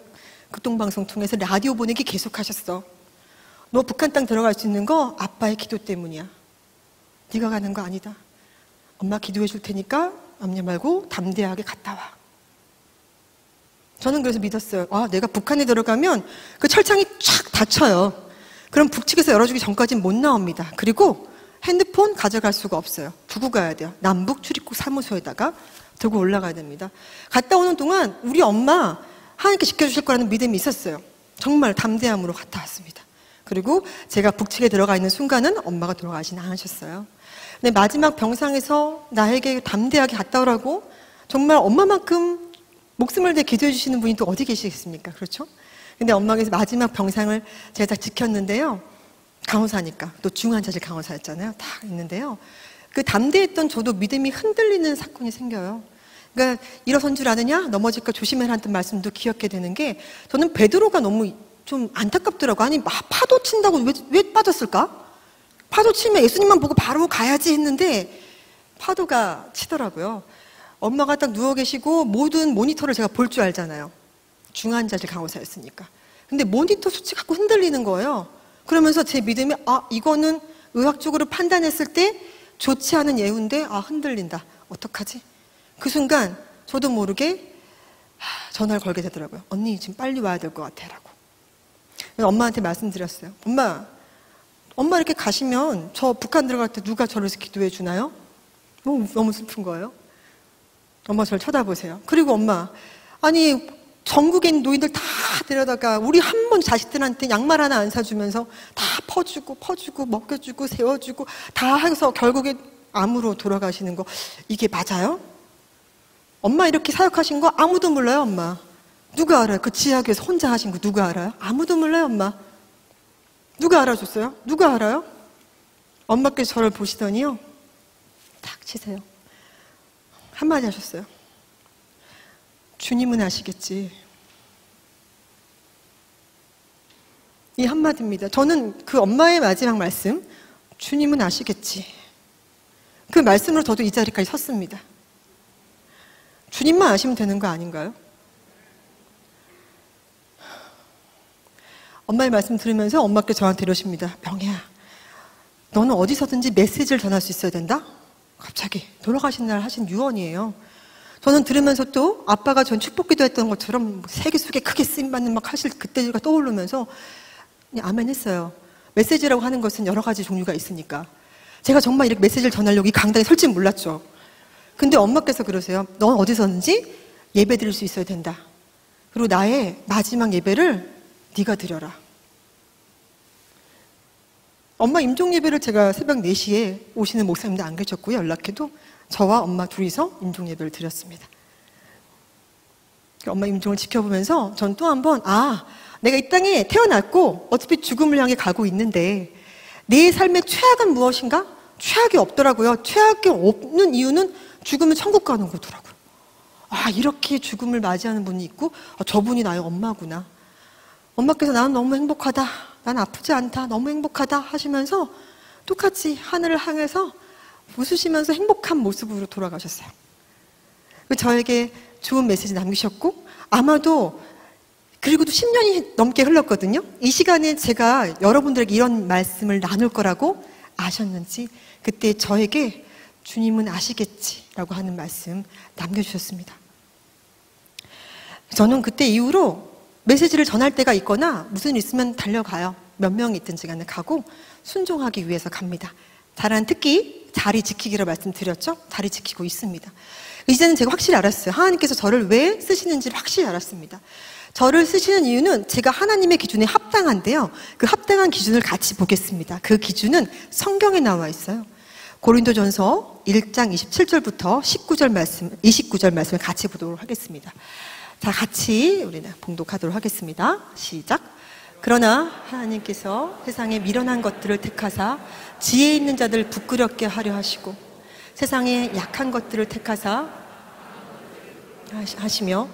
극동방송 통해서 라디오 보내기 계속하셨어. 너 북한 땅 들어갈 수 있는 거 아빠의 기도 때문이야. 네가 가는 거 아니다. 엄마 기도해 줄 테니까 염려 말고 담대하게 갔다 와. 저는 그래서 믿었어요. 내가 북한에 들어가면 그 철창이 쫙 닫혀요. 그럼 북측에서 열어주기 전까지는 못 나옵니다. 그리고 핸드폰 가져갈 수가 없어요. 두고 가야 돼요. 남북 출입국 사무소에다가 두고 올라가야 됩니다. 갔다 오는 동안 우리 엄마 하나님께 지켜주실 거라는 믿음이 있었어요. 정말 담대함으로 갔다 왔습니다. 그리고 제가 북측에 들어가 있는 순간은 엄마가 돌아가시지 않으셨어요. 근데 마지막 병상에서 나에게 담대하게 갔다 오라고 정말 엄마만큼 목숨을 내 기도해 주시는 분이 또 어디 계시겠습니까? 그렇죠? 근데 엄마께서 마지막 병상을 제가 다 지켰는데요. 간호사니까 또 중환자실 간호사였잖아요. 다 있는데요. 그 담대했던 저도 믿음이 흔들리는 사건이 생겨요. 그러니까 일어선 줄 아느냐? 넘어질까 조심해라는 말씀도 기억해 되는 게, 저는 베드로가 너무 좀 안타깝더라고요. 아니, 파도 친다고 왜 빠졌을까? 파도 치면 예수님만 보고 바로 가야지 했는데 파도가 치더라고요. 엄마가 딱 누워 계시고 모든 모니터를 제가 볼 줄 알잖아요. 중환자실 간호사였으니까. 근데 모니터 수치 갖고 흔들리는 거예요. 그러면서 제 믿음이 이거는 의학적으로 판단했을 때 좋지 않은 예후인데 흔들린다. 어떡하지? 그 순간 저도 모르게 전화를 걸게 되더라고요. 언니 지금 빨리 와야 될 것 같아 라고. 엄마한테 말씀드렸어요. 엄마 이렇게 가시면 저 북한 들어갈 때 누가 저를 기도해 주나요? 너무 슬픈 거예요. 엄마 저를 쳐다보세요. 그리고 엄마, 아니 전국에 있는 노인들 다 데려다가 우리 한 번 자식들한테 양말 하나 안 사주면서 다 퍼주고 먹여주고 세워주고 다 해서 결국에 암으로 돌아가시는 거 이게 맞아요? 엄마 이렇게 사역하신 거 아무도 몰라요. 엄마 누가 알아요? 그 지하교에서 혼자 하신 거 누가 알아요? 아무도 몰라요. 엄마 누가 알아줬어요? 누가 알아요? 엄마께서 저를 보시더니요 탁 치세요. 한마디 하셨어요. 주님은 아시겠지. 이 한마디입니다. 저는 그 엄마의 마지막 말씀, 주님은 아시겠지. 그 말씀으로 저도 이 자리까지 섰습니다. 주님만 아시면 되는 거 아닌가요? 엄마의 말씀 들으면서 엄마께서 저한테 이러십니다. 명혜야, 너는 어디서든지 메시지를 전할 수 있어야 된다? 갑자기 돌아가신 날 하신 유언이에요. 저는 들으면서 또 아빠가 전 축복기도 했던 것처럼 세계 속에 크게 쓰임받는 막 하실 그때가 떠오르면서 그냥 아멘 했어요. 메시지라고 하는 것은 여러 가지 종류가 있으니까. 제가 정말 이렇게 메시지를 전하려고 이 강당에 설지 몰랐죠. 근데 엄마께서 그러세요. 넌 어디서든지 예배 드릴 수 있어야 된다. 그리고 나의 마지막 예배를 네가 드려라. 엄마 임종 예배를 제가 새벽 4시에 오시는 목사님도 안 계셨고요. 연락해도 저와 엄마 둘이서 임종 예배를 드렸습니다. 엄마 임종을 지켜보면서 전 또 한 번 내가 이 땅에 태어났고 어차피 죽음을 향해 가고 있는데 내 삶의 최악은 무엇인가? 최악이 없더라고요. 최악이 없는 이유는 죽으면 천국 가는 거더라고요. 이렇게 죽음을 맞이하는 분이 있고 저분이 나의 엄마구나. 엄마께서 나는 너무 행복하다. 난 아프지 않다. 너무 행복하다 하시면서 똑같이 하늘을 향해서 웃으시면서 행복한 모습으로 돌아가셨어요. 저에게 좋은 메시지 남기셨고 아마도 그리고도 10년이 넘게 흘렀거든요. 이 시간에 제가 여러분들에게 이런 말씀을 나눌 거라고 아셨는지 그때 저에게 주님은 아시겠지라고 하는 말씀 남겨주셨습니다. 저는 그때 이후로 메시지를 전할 때가 있거나 무슨 일 있으면 달려가요. 몇 명이 있든지 간에 가고 순종하기 위해서 갑니다. 특히 자리 지키기로 말씀드렸죠. 자리 지키고 있습니다. 이제는 제가 확실히 알았어요. 하나님께서 저를 왜 쓰시는지를 확실히 알았습니다. 저를 쓰시는 이유는 제가 하나님의 기준에 합당한데요. 그 합당한 기준을 같이 보겠습니다. 그 기준은 성경에 나와 있어요. 고린도전서 1장 27절부터 29절 말씀을 같이 보도록 하겠습니다. 자, 같이 우리는 봉독하도록 하겠습니다. 시작. 그러나 하나님께서 세상에 미련한 것들을 택하사 지혜 있는 자들 부끄럽게 하려 하시고 세상에 약한 것들을 택하사 하시며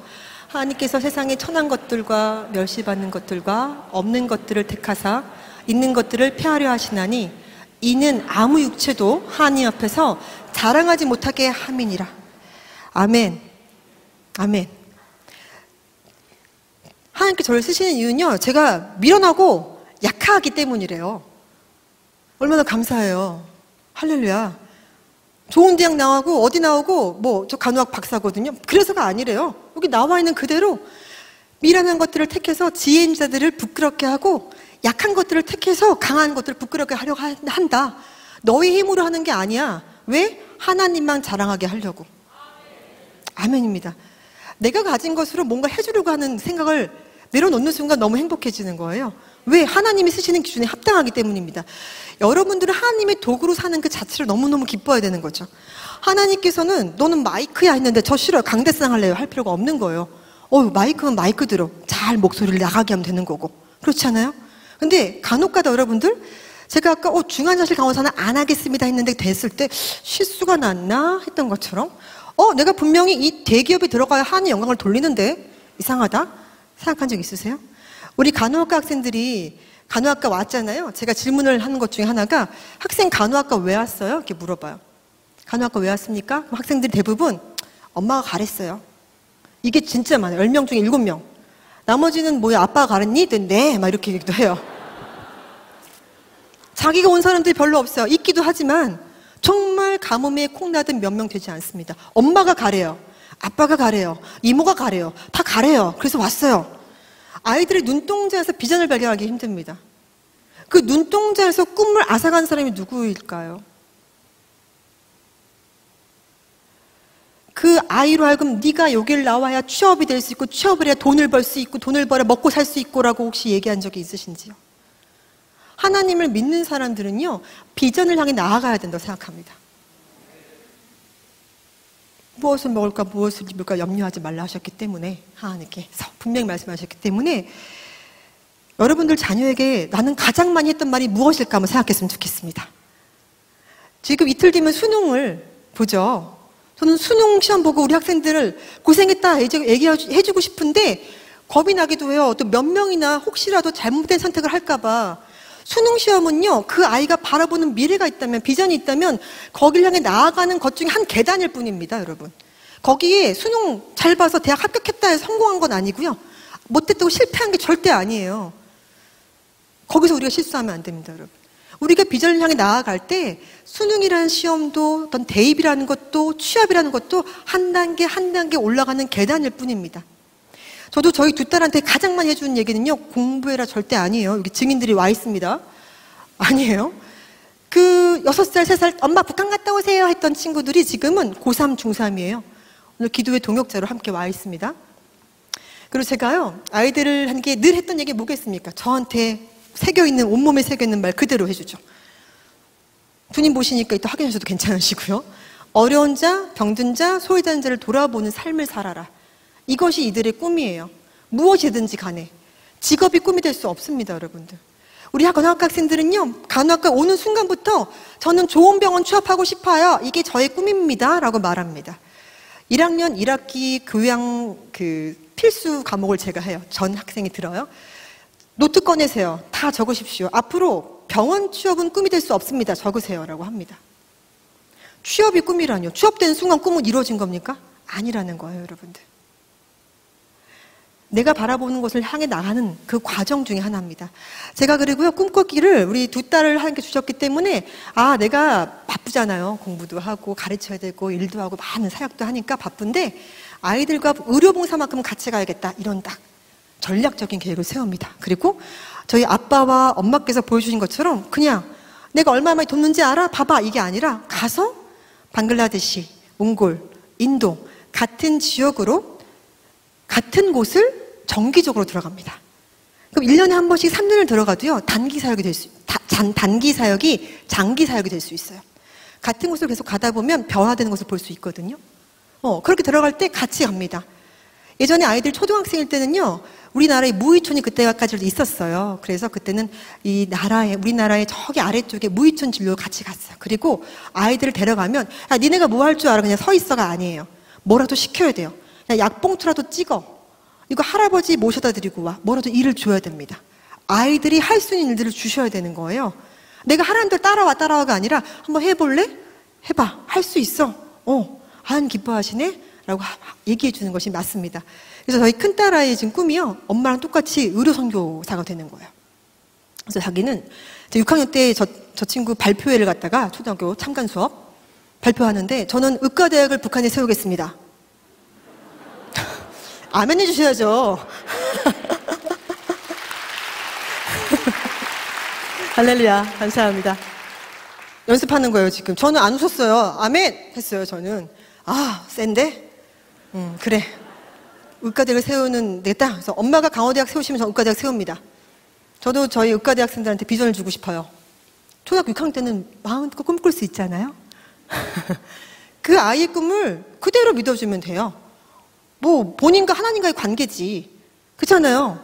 하나님께서 세상에 천한 것들과 멸시받는 것들과 없는 것들을 택하사 있는 것들을 폐하려 하시나니 이는 아무 육체도 하나님 앞에서 자랑하지 못하게 함이니라. 아멘. 아멘. 하나님께 저를 쓰시는 이유는요, 제가 미련하고 약하기 때문이래요. 얼마나 감사해요. 할렐루야. 좋은 대학 나오고 어디 나오고 저 간호학 박사거든요. 그래서가 아니래요. 여기 나와 있는 그대로 미련한 것들을 택해서 지혜 있는 자들을 부끄럽게 하고 약한 것들을 택해서 강한 것들을 부끄럽게 하려고 한다. 너의 힘으로 하는 게 아니야. 왜? 하나님만 자랑하게 하려고. 아멘입니다. 내가 가진 것으로 뭔가 해주려고 하는 생각을 내려놓는 순간 너무 행복해지는 거예요. 왜? 하나님이 쓰시는 기준에 합당하기 때문입니다. 여러분들은 하나님의 도구로 사는 그 자체를 너무너무 기뻐해야 되는 거죠. 하나님께서는 너는 마이크야 했는데 저 싫어요. 강대상 할래요. 할 필요가 없는 거예요. 마이크는 마이크대로 잘 목소리를 나가게 하면 되는 거고. 그렇지 않아요? 근데 간혹가다 여러분들 제가 아까 중환자실 간호사는 안 하겠습니다 했는데 됐을 때 실수가 났나 했던 것처럼 내가 분명히 이 대기업에 들어가야 하나님 영광을 돌리는데 이상하다 생각한 적 있으세요? 우리 간호학과 학생들이 간호학과 왔잖아요. 제가 질문을 하는 것 중에 하나가 학생 간호학과 왜 왔어요? 이렇게 물어봐요. 간호학과 왜 왔습니까? 그럼 학생들이 대부분 엄마가 가랬어요. 이게 진짜 많아요. 10명 중에 7명. 나머지는 뭐야, 아빠가 가랬니? 네, 막 이렇게 얘기도 해요. 자기가 온 사람들이 별로 없어요. 있기도 하지만 정말 가뭄에 콩나듯 몇 명 되지 않습니다. 엄마가 가래요. 아빠가 가래요. 이모가 가래요. 다 가래요. 그래서 왔어요. 아이들의 눈동자에서 비전을 발견하기 힘듭니다. 그 눈동자에서 꿈을 앗아간 사람이 누구일까요? 그 아이로 하여금 네가 여길 나와야 취업이 될 수 있고 취업을 해야 돈을 벌 수 있고 돈을 벌어 먹고 살 수 있고 라고 혹시 얘기한 적이 있으신지요? 하나님을 믿는 사람들은요, 비전을 향해 나아가야 된다고 생각합니다. 무엇을 먹을까 무엇을 입을까 염려하지 말라 하셨기 때문에, 하나님께서 분명히 말씀하셨기 때문에 여러분들 자녀에게 나는 가장 많이 했던 말이 무엇일까 한번 생각했으면 좋겠습니다. 지금 이틀 뒤면 수능을 보죠. 저는 수능 시험 보고 우리 학생들을 고생했다 얘기해주고 싶은데 겁이 나기도 해요. 또 몇 명이나 혹시라도 잘못된 선택을 할까봐. 수능 시험은요, 그 아이가 바라보는 미래가 있다면, 비전이 있다면 거기를 향해 나아가는 것 중에 한 계단일 뿐입니다, 여러분. 거기에 수능 잘 봐서 대학 합격했다 해서 성공한 건 아니고요, 못했다고 실패한 게 절대 아니에요. 거기서 우리가 실수하면 안 됩니다, 여러분. 우리가 비전을 향해 나아갈 때 수능이라는 시험도, 어떤 대입이라는 것도, 취업이라는 것도 한 단계 한 단계 올라가는 계단일 뿐입니다. 저도 저희 두 딸한테 가장 많이 해주는 얘기는요, 공부해라 절대 아니에요. 여기 증인들이 와 있습니다. 아니에요. 그 6살, 3살 엄마 북한 갔다 오세요 했던 친구들이 지금은 고3, 중3이에요. 오늘 기도회 동역자로 함께 와 있습니다. 그리고 제가요, 아이들을 한 게 늘 했던 얘기 뭐겠습니까? 저한테 새겨있는, 온몸에 새겨있는 말 그대로 해주죠. 주님 보시니까 이따 확인하셔도 괜찮으시고요. 어려운 자, 병든 자, 소외된 자를 돌아보는 삶을 살아라. 이것이 이들의 꿈이에요. 무엇이든지 간에. 직업이 꿈이 될 수 없습니다, 여러분들. 우리 간호학과 학생들은요, 간호학과 오는 순간부터 저는 좋은 병원 취업하고 싶어요. 이게 저의 꿈입니다. 라고 말합니다. 1학년 1학기 교양 필수 과목을 제가 해요. 전 학생이 들어요. 노트 꺼내세요. 다 적으십시오. 앞으로 병원 취업은 꿈이 될 수 없습니다. 적으세요. 라고 합니다. 취업이 꿈이라뇨. 취업된 순간 꿈은 이루어진 겁니까? 아니라는 거예요, 여러분들. 내가 바라보는 것을 향해 나가는 그 과정 중에 하나입니다. 제가 그리고요, 꿈꾸기를 우리 두 딸을 하나님께 주셨기 때문에, 내가 바쁘잖아요. 공부도 하고 가르쳐야 되고 일도 하고 많은 사역도 하니까 바쁜데 아이들과 의료봉사만큼 같이 가야겠다. 이런 딱 전략적인 계획을 세웁니다. 그리고 저희 아빠와 엄마께서 보여주신 것처럼 그냥 내가 얼마 많이 돕는지 알아? 봐봐. 이게 아니라 가서 방글라데시, 몽골, 인도 같은 지역으로 같은 곳을 정기적으로 들어갑니다. 그럼 1년에 한 번씩 3년을 들어가도요, 단기 사역이 장기 사역이 될 수 있어요. 같은 곳을 계속 가다 보면 변화되는 것을 볼 수 있거든요. 그렇게 들어갈 때 같이 갑니다. 예전에 아이들 초등학생일 때는요, 우리나라에 무의촌이 그때까지도 있었어요. 그래서 그때는 우리나라의 저기 아래쪽에 무의촌 진료 같이 갔어요. 그리고 아이들을 데려가면, 니네가 뭐 할 줄 알아? 그냥 서 있어가 아니에요. 뭐라도 시켜야 돼요. 그냥 약봉투라도 찍어. 이거 할아버지 모셔다 드리고 와. 뭐라도 일을 줘야 됩니다. 아이들이 할 수 있는 일들을 주셔야 되는 거예요. 내가 하라는 대로 따라와가 아니라 한번 해볼래? 해봐. 할 수 있어. 하나님 기뻐하시네? 라고 얘기해 주는 것이 맞습니다. 그래서 저희 큰딸아이의 지금 꿈이요, 엄마랑 똑같이 의료선교사가 되는 거예요. 그래서 자기는 6학년 때 저 친구 발표회를 갔다가 초등학교 참관 수업 발표하는데, 저는 의과대학을 북한에 세우겠습니다. 아멘 해주셔야죠. 할렐루야. 감사합니다. 연습하는 거예요, 지금. 저는 안 웃었어요. 아멘! 했어요, 저는. 센데? 그래. 의과대학을 세우는 데겠다. 그래서 엄마가 강호대학 세우시면 저는 의과대학 세웁니다. 저도 저희 의과대학생들한테 비전을 주고 싶어요. 초등학교 6학년 때는 마음껏 꿈꿀 수 있잖아요. 그 아이의 꿈을 그대로 믿어주면 돼요. 본인과 하나님과의 관계지. 그렇잖아요.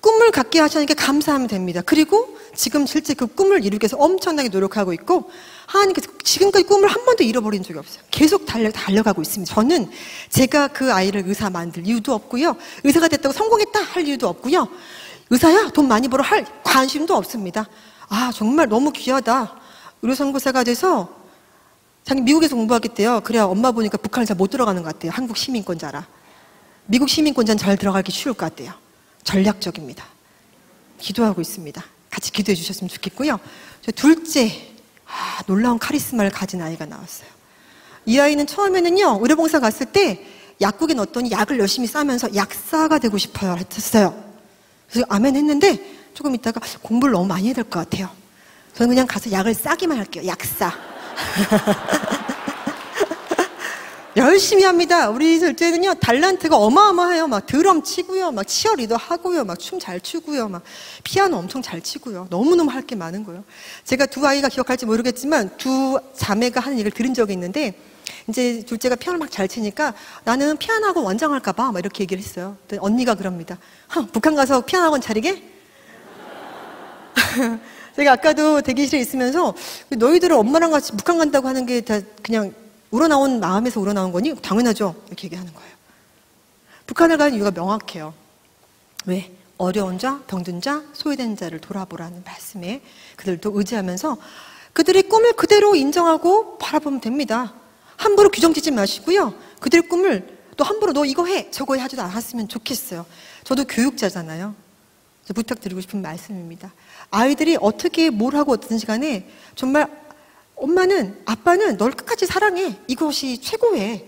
꿈을 갖게 하시니까 감사하면 됩니다. 그리고 지금 실제 그 꿈을 이루기 위해서 엄청나게 노력하고 있고, 하나님께서 지금까지 꿈을 한 번도 잃어버린 적이 없어요. 계속 달려가고 있습니다. 저는 제가 그 아이를 의사 만들 이유도 없고요, 의사가 됐다고 성공했다 할 이유도 없고요, 의사야? 돈 많이 벌어 할 관심도 없습니다. 아, 정말 너무 귀하다. 의료선고사가 돼서 자기 미국에서 공부하겠대요. 그래야 엄마 보니까 북한을 잘 못 들어가는 것 같대요. 한국 시민권자라. 미국 시민권자는 잘 들어가기 쉬울 것 같대요. 전략적입니다. 기도하고 있습니다. 같이 기도해 주셨으면 좋겠고요. 저 둘째, 놀라운 카리스마를 가진 아이가 나왔어요. 이 아이는 처음에는요, 의료봉사 갔을 때 약국에 넣었더니 약을 열심히 싸면서 약사가 되고 싶어요 했었어요. 그래서 아멘 했는데 조금 있다가 공부를 너무 많이 해야 될 것 같아요. 저는 그냥 가서 약을 싸기만 할게요. 약사. 열심히 합니다. 우리 둘째는요, 달란트가 어마어마해요. 막 드럼 치고요, 막 치어리더 하고요, 막 춤 잘 추고요, 막 피아노 엄청 잘 치고요. 너무너무 할 게 많은 거예요. 제가 두 아이가 기억할지 모르겠지만 두 자매가 하는 얘기를 들은 적이 있는데, 이제 둘째가 피아노 막 잘 치니까 나는 피아노 학원 원장할까봐 막 이렇게 얘기를 했어요. 언니가 그럽니다. 북한 가서 피아노 학원 차리게? 제가 아까도 대기실에 있으면서 너희들은 엄마랑 같이 북한 간다고 하는 게 다 그냥 우러나온 마음에서 우러나온 거니? 당연하죠. 이렇게 얘기하는 거예요. 북한을 가는 이유가 명확해요. 왜? 어려운 자, 병든 자, 소외된 자를 돌아보라는 말씀에 그들도 의지하면서 그들의 꿈을 그대로 인정하고 바라보면 됩니다. 함부로 규정짓지 마시고요. 그들의 꿈을 또 함부로 너 이거 해, 저거 해 하지도 않았으면 좋겠어요. 저도 교육자잖아요. 부탁드리고 싶은 말씀입니다. 아이들이 어떻게 뭘 하고 어떤 시간에 정말 엄마는, 아빠는 널 끝까지 사랑해. 이것이 최고의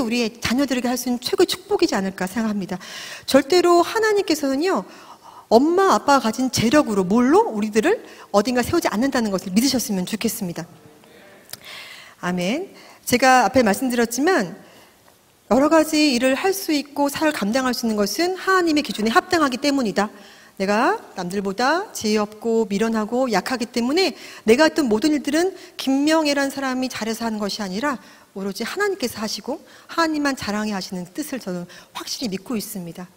우리의 자녀들에게 할 수 있는 최고의 축복이지 않을까 생각합니다. 절대로 하나님께서는요, 엄마, 아빠가 가진 재력으로 뭘로 우리들을 어딘가 세우지 않는다는 것을 믿으셨으면 좋겠습니다. 아멘. 제가 앞에 말씀드렸지만 여러 가지 일을 할 수 있고 사역을 감당할 수 있는 것은 하나님의 기준에 합당하기 때문이다. 내가 남들보다 지혜 없고 미련하고 약하기 때문에 내가 했던 모든 일들은 김명애란 사람이 잘해서 하는 것이 아니라 오로지 하나님께서 하시고 하나님만 자랑해 하시는 뜻을 저는 확실히 믿고 있습니다.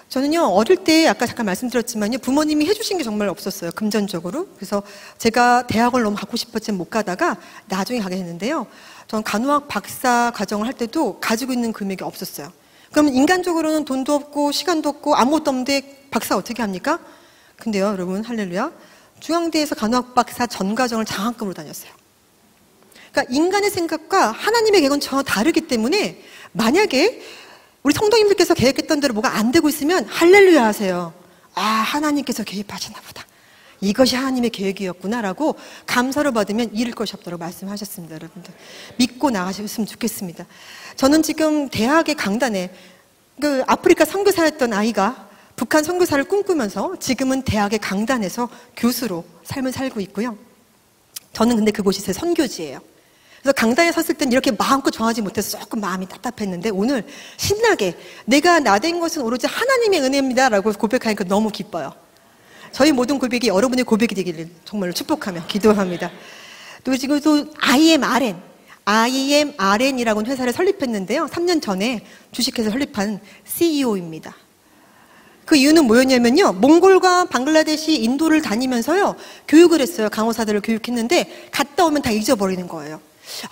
저는요, 어릴 때 아까 잠깐 말씀드렸지만요, 부모님이 해주신 게 정말 없었어요. 금전적으로. 그래서 제가 대학을 너무 가고 싶었지만 못 가다가 나중에 가게 됐는데요. 저는 간호학 박사 과정을 할 때도 가지고 있는 금액이 없었어요. 그러면 인간적으로는 돈도 없고 시간도 없고 아무것도 없는데 박사 어떻게 합니까? 근데요, 여러분, 할렐루야, 중앙대에서 간호학 박사 전 과정을 장학금으로 다녔어요. 그러니까 인간의 생각과 하나님의 계획은 전혀 다르기 때문에 만약에 우리 성도님들께서 계획했던 대로 뭐가 안 되고 있으면 할렐루야 하세요. 아, 하나님께서 개입하시나 보다. 이것이 하나님의 계획이었구나라고 감사를 받으면 잃을 것이 없다고 말씀하셨습니다. 여러분들 믿고 나가셨으면 좋겠습니다. 저는 지금 대학의 강단에 그 아프리카 선교사였던 아이가 북한 선교사를 꿈꾸면서 지금은 대학의 강단에서 교수로 삶을 살고 있고요. 저는 근데 그곳이 제 선교지예요. 그래서 강단에 섰을 땐 이렇게 마음껏 정하지 못해서 조금 마음이 답답했는데 오늘 신나게 내가 나된 것은 오로지 하나님의 은혜입니다 라고 고백하니까 너무 기뻐요. 저희 모든 고백이 여러분의 고백이 되기를 정말로 축복하며 기도합니다. 또 지금 또 IMRN이라는 회사를 설립했는데요. 3년 전에 주식회사 설립한 CEO입니다. 그 이유는 뭐였냐면요, 몽골과 방글라데시, 인도를 다니면서요 교육을 했어요. 강호사들을 교육했는데 갔다 오면 다 잊어버리는 거예요.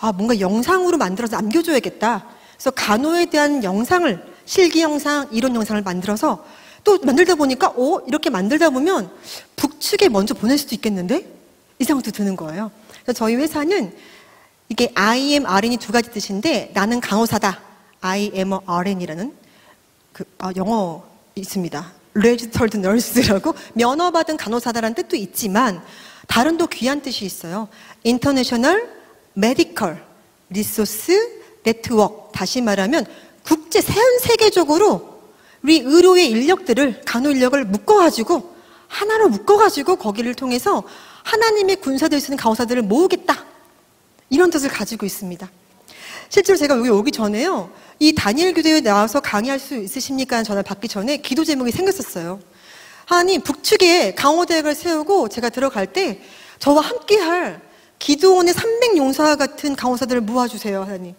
아, 뭔가 영상으로 만들어서 남겨줘야겠다. 그래서 간호에 대한 영상을, 실기 영상, 이론 영상을 만들어서 또 만들다 보니까 이렇게 만들다 보면 북측에 먼저 보낼 수도 있겠는데? 이 생각도 드는 거예요. 그래서 저희 회사는 이게 IMRN이 두 가지 뜻인데 나는 강호사다. IMRN이라는 영어 있습니다. Registered Nurse라고 면허받은 간호사다라는 뜻도 있지만 다른 또 귀한 뜻이 있어요. International Medical Resource Network. 다시 말하면 전 세계적으로 우리 의료의 인력들을, 간호 인력을 묶어가지고 하나로 묶어가지고 거기를 통해서 하나님의 군사될 수 있는 간호사들을 모으겠다. 이런 뜻을 가지고 있습니다. 실제로 제가 여기 오기 전에요, 이 다니엘 교대에 나와서 강의할 수 있으십니까? 하는 전화를 받기 전에 기도 제목이 생겼었어요. 하나님, 북측에 강호대학을 세우고 제가 들어갈 때 저와 함께할 기도원의 300용사 같은 강호사들을 모아주세요, 하나님.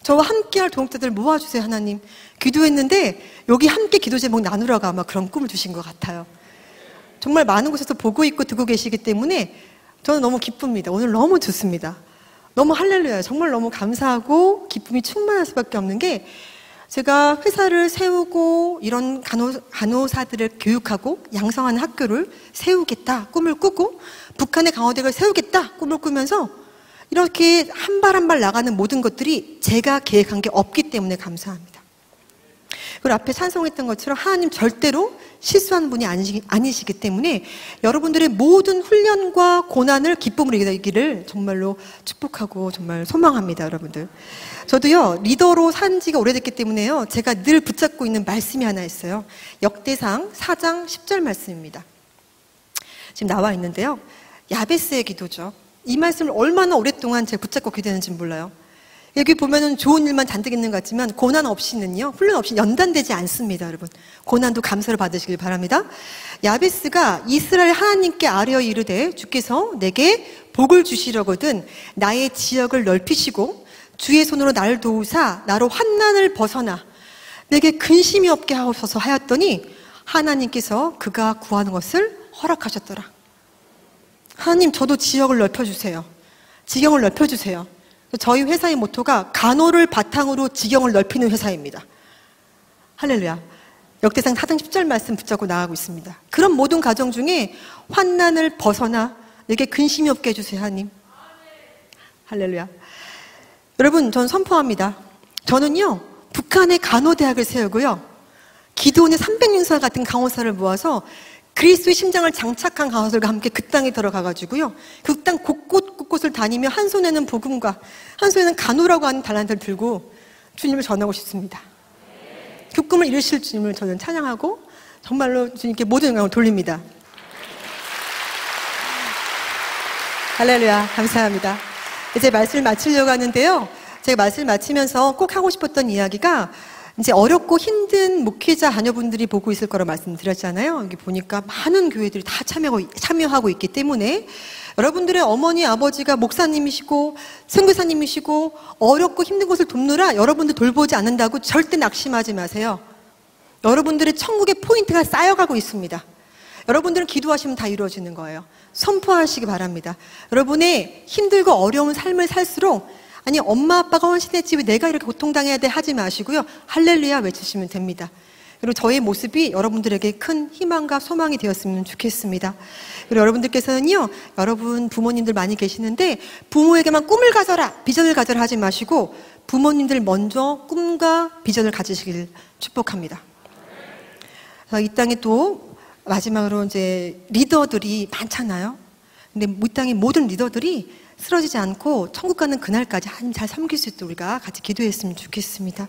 저와 함께할 동역자들을 모아주세요, 하나님. 기도했는데 여기 함께 기도 제목 나누라고 아마 그런 꿈을 주신 것 같아요. 정말 많은 곳에서 보고 있고 듣고 계시기 때문에 저는 너무 기쁩니다. 오늘 너무 좋습니다. 너무 할렐루야. 정말 너무 감사하고 기쁨이 충만할 수밖에 없는 게 제가 회사를 세우고 이런 간호사들을 교육하고 양성하는 학교를 세우겠다 꿈을 꾸고 북한의 강호대를 세우겠다 꿈을 꾸면서 이렇게 한 발 한 발 나가는 모든 것들이 제가 계획한 게 없기 때문에 감사합니다. 그리고 앞에 찬송했던 것처럼 하나님 절대로 실수하는 분이 아니시기 때문에 여러분들의 모든 훈련과 고난을 기쁨으로 이기를 정말로 축복하고 정말 소망합니다, 여러분들. 저도요, 리더로 산 지가 오래됐기 때문에요, 제가 늘 붙잡고 있는 말씀이 하나 있어요. 역대상 4장 10절 말씀입니다. 지금 나와 있는데요. 야베스의 기도죠. 이 말씀을 얼마나 오랫동안 제가 붙잡고 기도했는지 몰라요. 여기 보면은 좋은 일만 잔뜩 있는 것 같지만 고난 없이는요, 훈련 없이 연단되지 않습니다, 여러분. 고난도 감사를 받으시길 바랍니다. 야베스가 이스라엘 하나님께 아뢰어 이르되 주께서 내게 복을 주시려거든 나의 지역을 넓히시고 주의 손으로 나를 도우사 나로 환난을 벗어나 내게 근심이 없게 하옵소서 하였더니 하나님께서 그가 구하는 것을 허락하셨더라. 하나님, 저도 지역을 넓혀주세요. 지경을 넓혀주세요. 저희 회사의 모토가 간호를 바탕으로 지경을 넓히는 회사입니다. 할렐루야. 역대상 4장 10절 말씀 붙잡고 나가고 있습니다. 그런 모든 가정 중에 환난을 벗어나 내게 근심이 없게 해주세요, 하나님. 할렐루야. 여러분, 전 선포합니다. 저는요, 북한의 간호대학을 세우고요, 기도원의 300인사 같은 강호사를 모아서 그리스도의 심장을 장착한 강호사들과 함께 그 땅에 들어가가지고요, 그 땅 곳곳을 다니며 한 손에는 복음과 한 손에는 간호라고 하는 달란트를 들고 주님을 전하고 싶습니다. 그 꿈을 이루실 주님을 저는 찬양하고 정말로 주님께 모든 영광을 돌립니다. 할렐루야. 감사합니다. 이제 말씀을 마치려고 하는데요, 제가 말씀을 마치면서 꼭 하고 싶었던 이야기가, 이제 어렵고 힘든 목회자 자녀분들이 보고 있을 거라고 말씀드렸잖아요. 여기 보니까 많은 교회들이 다 참여하고 있기 때문에 여러분들의 어머니, 아버지가 목사님이시고 선교사님이시고 어렵고 힘든 것을 돕느라 여러분들 돌보지 않는다고 절대 낙심하지 마세요. 여러분들의 천국의 포인트가 쌓여가고 있습니다. 여러분들은 기도하시면 다 이루어지는 거예요. 선포하시기 바랍니다. 여러분의 힘들고 어려운 삶을 살수록, 아니 엄마 아빠가 헌신했지 왜 내가 이렇게 고통당해야 돼 하지 마시고요, 할렐루야 외치시면 됩니다. 그리고 저의 모습이 여러분들에게 큰 희망과 소망이 되었으면 좋겠습니다. 그리고 여러분들께서는요, 여러분 부모님들 많이 계시는데 부모에게만 꿈을 가져라, 비전을 가져라 하지 마시고 부모님들 먼저 꿈과 비전을 가지시길 축복합니다. 이 땅에 또 마지막으로 이제 리더들이 많잖아요. 근데 이 땅의 모든 리더들이 쓰러지지 않고 천국 가는 그날까지 하나님 잘 섬길 수 있도록 우리가 같이 기도했으면 좋겠습니다.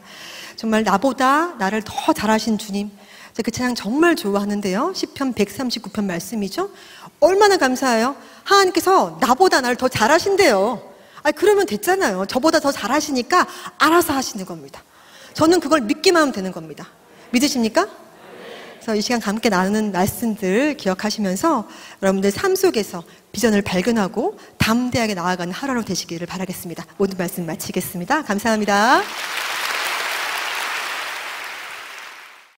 정말 나보다 나를 더 잘하신 주님, 제가 그 찬양 정말 좋아하는데요, 시편 139편 말씀이죠. 얼마나 감사해요. 하나님께서 나보다 나를 더 잘하신대요. 그러면 됐잖아요. 저보다 더 잘하시니까 알아서 하시는 겁니다. 저는 그걸 믿기만 하면 되는 겁니다. 믿으십니까? 그래서 이 시간 함께 나누는 말씀들 기억하시면서 여러분들 삶 속에서 비전을 발견하고 담대하게 나아가는 하루로 되시기를 바라겠습니다. 모든 말씀 마치겠습니다. 감사합니다.